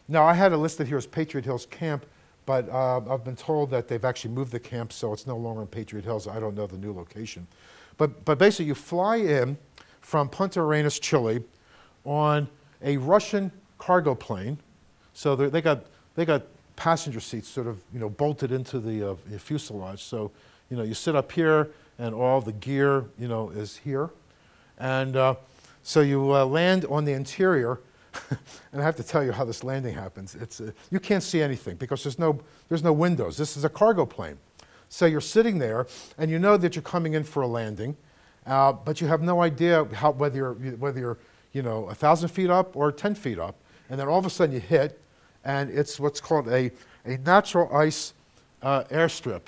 Now, I had it listed here as Patriot Hills Camp, but I've been told that they've actually moved the camp, so it's no longer in Patriot Hills. I don't know the new location. But basically, you fly in from Punta Arenas, Chile, on a Russian cargo plane. So they got passenger seats sort of, you know, bolted into the fuselage. So, you know, you sit up here, and all the gear, you know, is here. And so you land on the interior. And I have to tell you how this landing happens. It's, you can't see anything because there's no windows. This is a cargo plane. So you're sitting there, and you know that you're coming in for a landing, but you have no idea whether you're you know, 1,000 feet up or 10 feet up. And then all of a sudden you hit, and it's what's called a natural ice airstrip.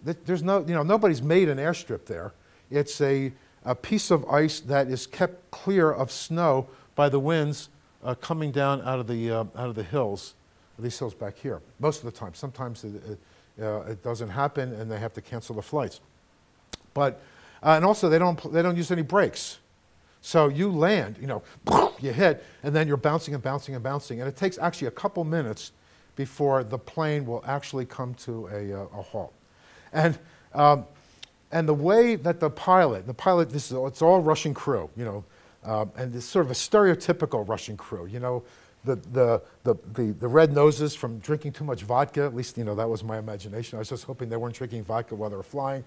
There's no, you know, nobody's made an airstrip there. It's a piece of ice that is kept clear of snow by the winds coming down out of the hills, these hills back here. Most of the time. Sometimes it doesn't happen, and they have to cancel the flights. But and also they don't use any brakes. So you land, you know, you hit, and then you're bouncing and bouncing and bouncing, and it takes actually a couple minutes before the plane will actually come to a halt. And the way that the pilot, it's all Russian crew, you know. And it's sort of a stereotypical Russian crew, you know, the red noses from drinking too much vodka. At least, you know, that was my imagination. I was just hoping they weren't drinking vodka while they were flying.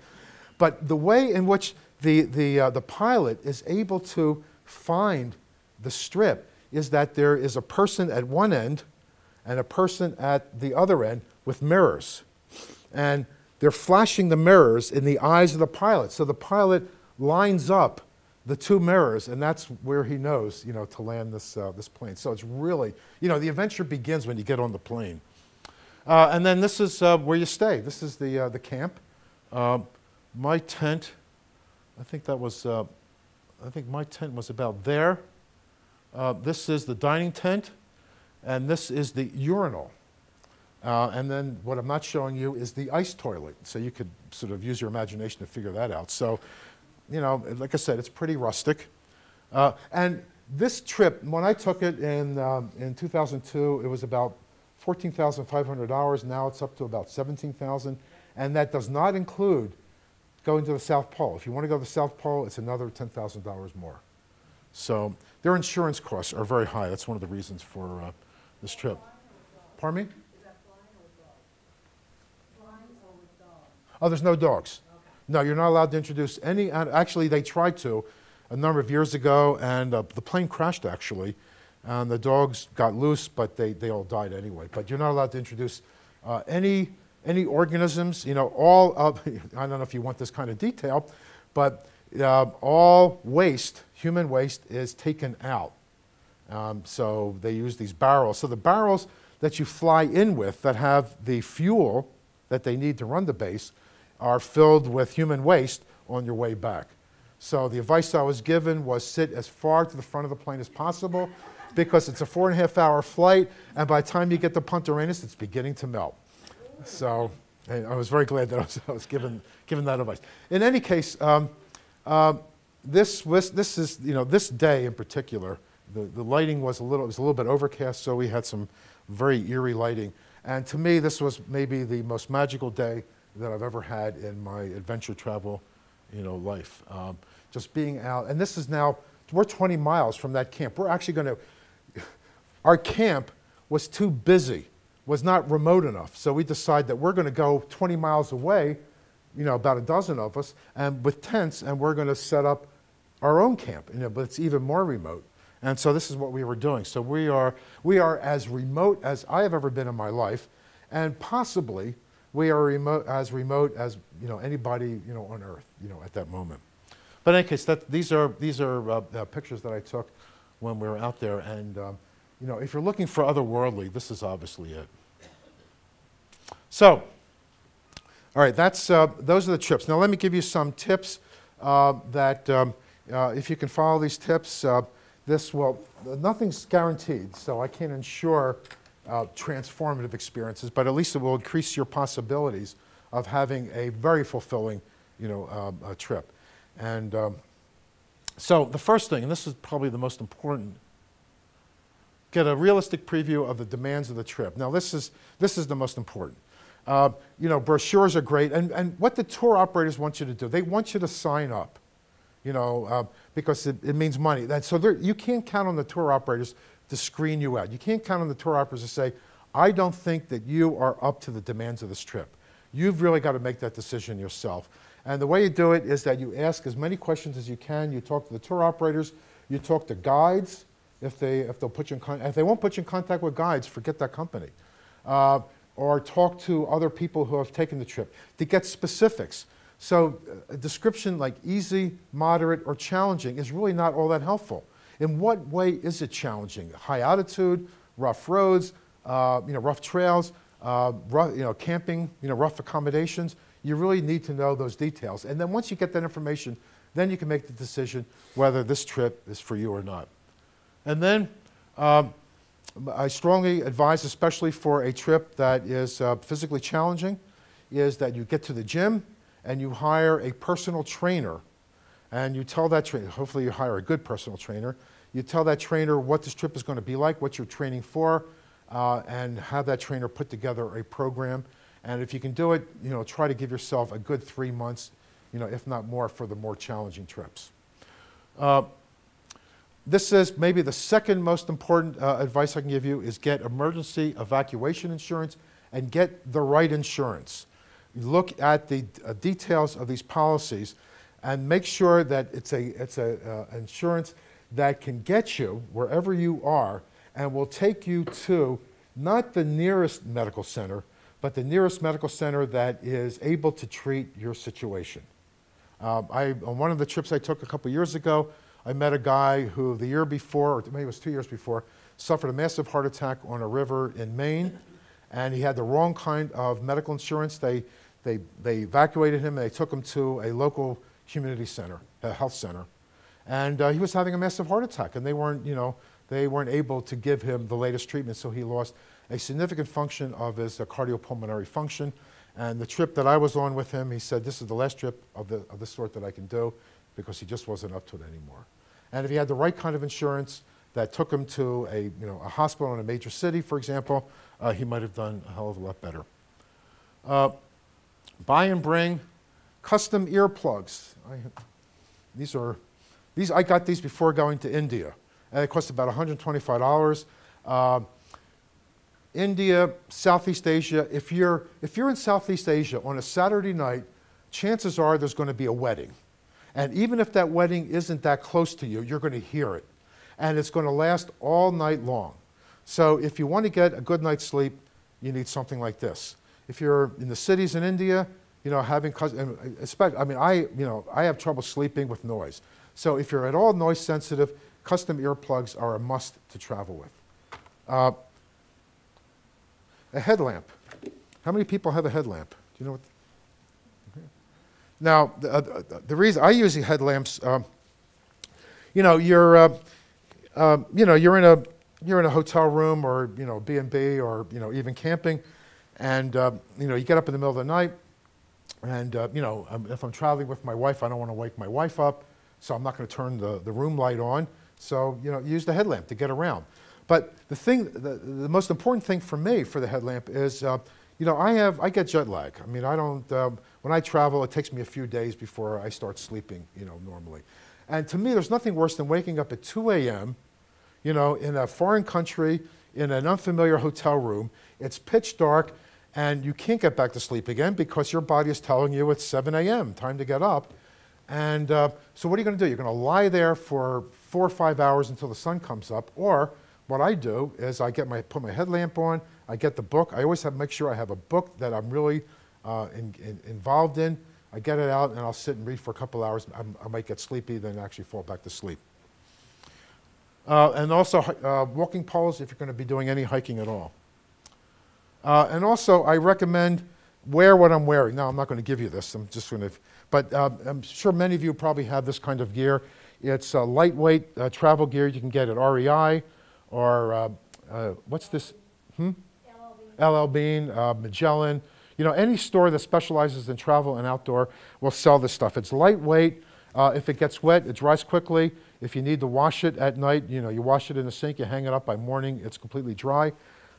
But the way in which the pilot is able to find the strip is that there is a person at one end and a person at the other end with mirrors, and they're flashing the mirrors in the eyes of the pilot. So the pilot lines up the two mirrors, and that's where he knows, you know, to land this plane. So it's really, you know, the adventure begins when you get on the plane. And then this is where you stay. This is the camp. My tent, I think my tent was about there. This is the dining tent, and this is the urinal. And then what I'm not showing you is the ice toilet. So you could sort of use your imagination to figure that out. So, you know, like I said, it's pretty rustic. And this trip, when I took it in 2002, it was about $14,500. Now it's up to about $17,000. And that does not include going to the South Pole. If you want to go to the South Pole, it's another $10,000 more. So their insurance costs are very high. That's one of the reasons for this trip. Pardon me? Is that flying or with dogs? Flying or with dogs? Oh, there's no dogs. Okay. No, you're not allowed to introduce any. Actually, they tried to a number of years ago, and the plane crashed, actually. And the dogs got loose, but they all died anyway. But you're not allowed to introduce any organisms, you know, all of, I don't know if you want this kind of detail, but all waste, human waste, is taken out. So they use these barrels. So the barrels that you fly in with that have the fuel that they need to run the base are filled with human waste on your way back. So the advice I was given was sit as far to the front of the plane as possible because it's a 4.5-hour flight, and by the time you get to Punta Arenas, it's beginning to melt. So and I was very glad that I was given that advice. In any case, this is, you know, this day in particular, the lighting was a little bit overcast, so we had some very eerie lighting. And to me, this was maybe the most magical day that I've ever had in my adventure travel, you know, life. Just being out, and this is now, we're 20 miles from that camp. We're actually going to our camp was too busy, was not remote enough. So we decided that we're going to go 20 miles away, about a dozen of us, and with tents, and we're going to set up our own camp, but it's even more remote. And so this is what we were doing. So we are as remote as I have ever been in my life, and possibly we are as remote as anybody on Earth at that moment. But in any case, these are pictures that I took when we were out there, and if you're looking for otherworldly, this is obviously it. So, all right, those are the trips. Now let me give you some tips that if you can follow these tips, nothing's guaranteed, so I can't ensure transformative experiences, but at least it will increase your possibilities of having a very fulfilling, trip. And so the first thing, and this is probably the most important, get a realistic preview of the demands of the trip. Now this is the most important. Brochures are great, and what the tour operators want you to do, they want you to sign up, because it means money. You can't count on the tour operators to screen you out. You can't count on the tour operators to say, I don't think that you are up to the demands of this trip. You've really got to make that decision yourself. And the way you do it is that you ask as many questions as you can. You talk to the tour operators. You talk to guides if they'll put you in contact. If they won't put you in contact with guides, forget that company. Or talk to other people who have taken the trip to get specifics. So a description like easy, moderate, or challenging is really not all that helpful. In what way is it challenging? High altitude, rough roads, rough trails, camping, rough accommodations. You really need to know those details. And then once you get that information, then you can make the decision whether this trip is for you or not. And then I strongly advise, especially for a trip that is physically challenging, is that you get to the gym and you hire a personal trainer. And you tell that trainer, hopefully you hire a good personal trainer, you tell that trainer what this trip is going to be like, what you're training for, and have that trainer put together a program. And if you can do it, try to give yourself a good 3 months, if not more, for the more challenging trips. This is maybe the second most important advice I can give you is get emergency evacuation insurance and get the right insurance. Look at the details of these policies and make sure that it's a insurance that can get you wherever you are and will take you to not the nearest medical center, but the nearest medical center that is able to treat your situation. On one of the trips I took a couple years ago, I met a guy who the year before, or maybe it was 2 years before, suffered a massive heart attack on a river in Maine, and he had the wrong kind of medical insurance. They evacuated him and they took him to a local community center, a health center, and he was having a massive heart attack, and they weren't able to give him the latest treatment, so he lost a significant function of his cardiopulmonary function. And the trip that I was on with him, he said, this is the last trip of this sort that I can do, because he just wasn't up to it anymore. And if he had the right kind of insurance that took him to a hospital in a major city, for example, he might have done a hell of a lot better. Buy and bring custom earplugs. I got these before going to India, and it cost about $125. India, Southeast Asia. If you're in Southeast Asia on a Saturday night, chances are there's going to be a wedding. And even if that wedding isn't that close to you, you're going to hear it. And it's going to last all night long. So if you want to get a good night's sleep, you need something like this. If you're in the cities in India, I have trouble sleeping with noise. So if you're at all noise sensitive, custom earplugs are a must to travel with. A headlamp. How many people have a headlamp? Do you know what? Now, the reason I use the headlamps, you're in a hotel room or B&B or even camping, and you get up in the middle of the night, and if I'm traveling with my wife, I don't want to wake my wife up, so I'm not going to turn the room light on. So use the headlamp to get around. But the most important thing for me for the headlamp is I get jet lag. I mean, I don't. When I travel, it takes me a few days before I start sleeping, normally. And to me, there's nothing worse than waking up at 2 a.m., you know, in a foreign country, in an unfamiliar hotel room. It's pitch dark, and you can't get back to sleep again because your body is telling you it's 7 a.m., time to get up. And so what are you going to do? You're going to lie there for 4 or 5 hours until the sun comes up. Or what I do is I put my headlamp on, I get the book. I always make sure I have a book that I'm really involved in. I get it out, and I'll sit and read for a couple hours. I might get sleepy, then actually fall back to sleep. And also walking poles if you're going to be doing any hiking at all. And also, I recommend wear what I'm wearing. Now, I'm not going to give you this. I'm just going to, but I'm sure many of you probably have this kind of gear. It's lightweight travel gear you can get at REI or what's this? LL Bean, Magellan. You know, any store that specializes in travel and outdoor will sell this stuff. It's lightweight. If it gets wet, it dries quickly. If you need to wash it at night, you know, you wash it in the sink, you hang it up by morning, it's completely dry.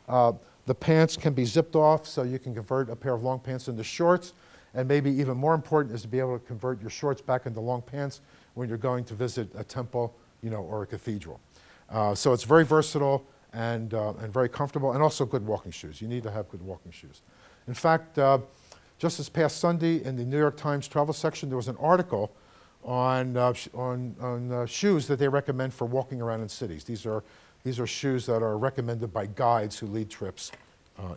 The pants can be zipped off, so you can convert a pair of long pants into shorts. And maybe even more important is to be able to convert your shorts back into long pants when you're going to visit a temple, you know, or a cathedral. So it's very versatile and very comfortable, and also good walking shoes. You need to have good walking shoes. In fact, just this past Sunday in the New York Times travel section, there was an article on shoes that they recommend for walking around in cities. These are shoes that are recommended by guides who lead trips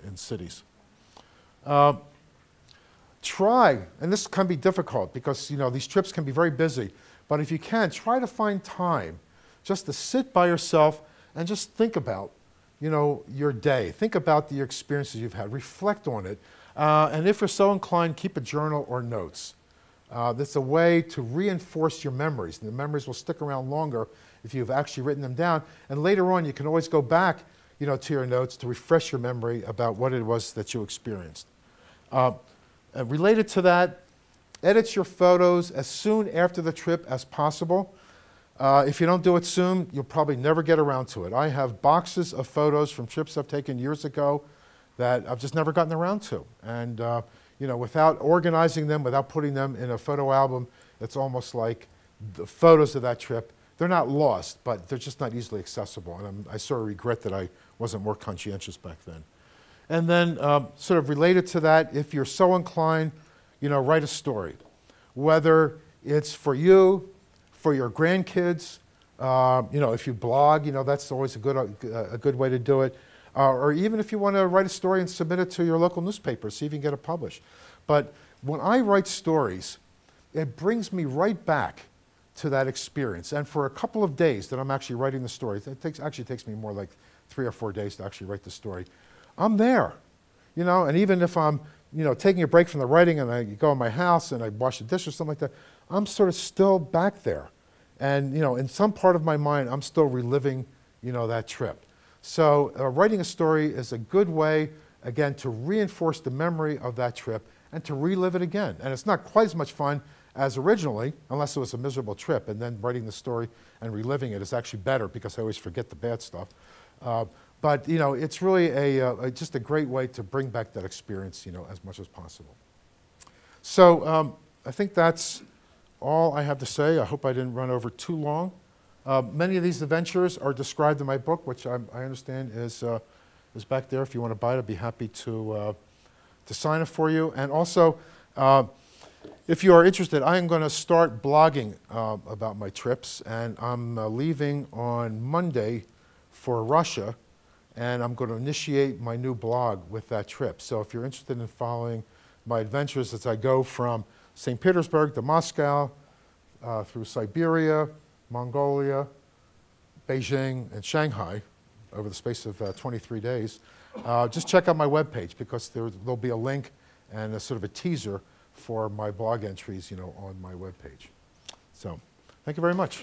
in cities. Try, and this can be difficult because, you know, these trips can be very busy, but if you can, try to find time just to sit by yourself and just think about, you know, your day. Think about the experiences you've had. Reflect on it. And if you're so inclined, keep a journal or notes. That's a way to reinforce your memories. And the memories will stick around longer if you've actually written them down. And later on, you can always go back, you know, to your notes to refresh your memory about what it was that you experienced. Related to that, edit your photos as soon after the trip as possible. If you don't do it soon, you'll probably never get around to it. I have boxes of photos from trips I've taken years ago that I've just never gotten around to. And you know, without organizing them, without putting them in a photo album, it's almost like the photos of that trip, they're not lost, but they're just not easily accessible. And I sort of regret that I wasn't more conscientious back then. And then sort of related to that, if you're so inclined, you know, write a story. Whether it's for you, for your grandkids, you know, if you blog, you know, that's always a good way to do it. Or even if you want to write a story and submit it to your local newspaper, see if you can get it published. But when I write stories, it brings me right back to that experience. And for a couple of days that I'm actually writing the story, it actually takes me more like 3 or 4 days to actually write the story, I'm there. You know, and even if I'm, you know, taking a break from the writing and I go in my house and I wash the dish or something like that, I'm sort of still back there. And, you know, in some part of my mind, I'm still reliving, you know, that trip. So writing a story is a good way, again, to reinforce the memory of that trip and to relive it again. And it's not quite as much fun as originally, unless it was a miserable trip. And then writing the story and reliving it is actually better because I always forget the bad stuff. But, you know, it's really just a great way to bring back that experience, you know, as much as possible. So I think that's all I have to say. I hope I didn't run over too long. Many of these adventures are described in my book, which I understand is back there. If you want to buy it, I'd be happy to sign it for you. And also, if you are interested, I am going to start blogging about my trips, and I'm leaving on Monday for Russia, and I'm going to initiate my new blog with that trip. So if you're interested in following my adventures as I go from St. Petersburg to Moscow, through Siberia, Mongolia, Beijing, and Shanghai over the space of 23 days, just check out my webpage because there'll be a link and a sort of a teaser for my blog entries, you know, on my webpage. So, thank you very much.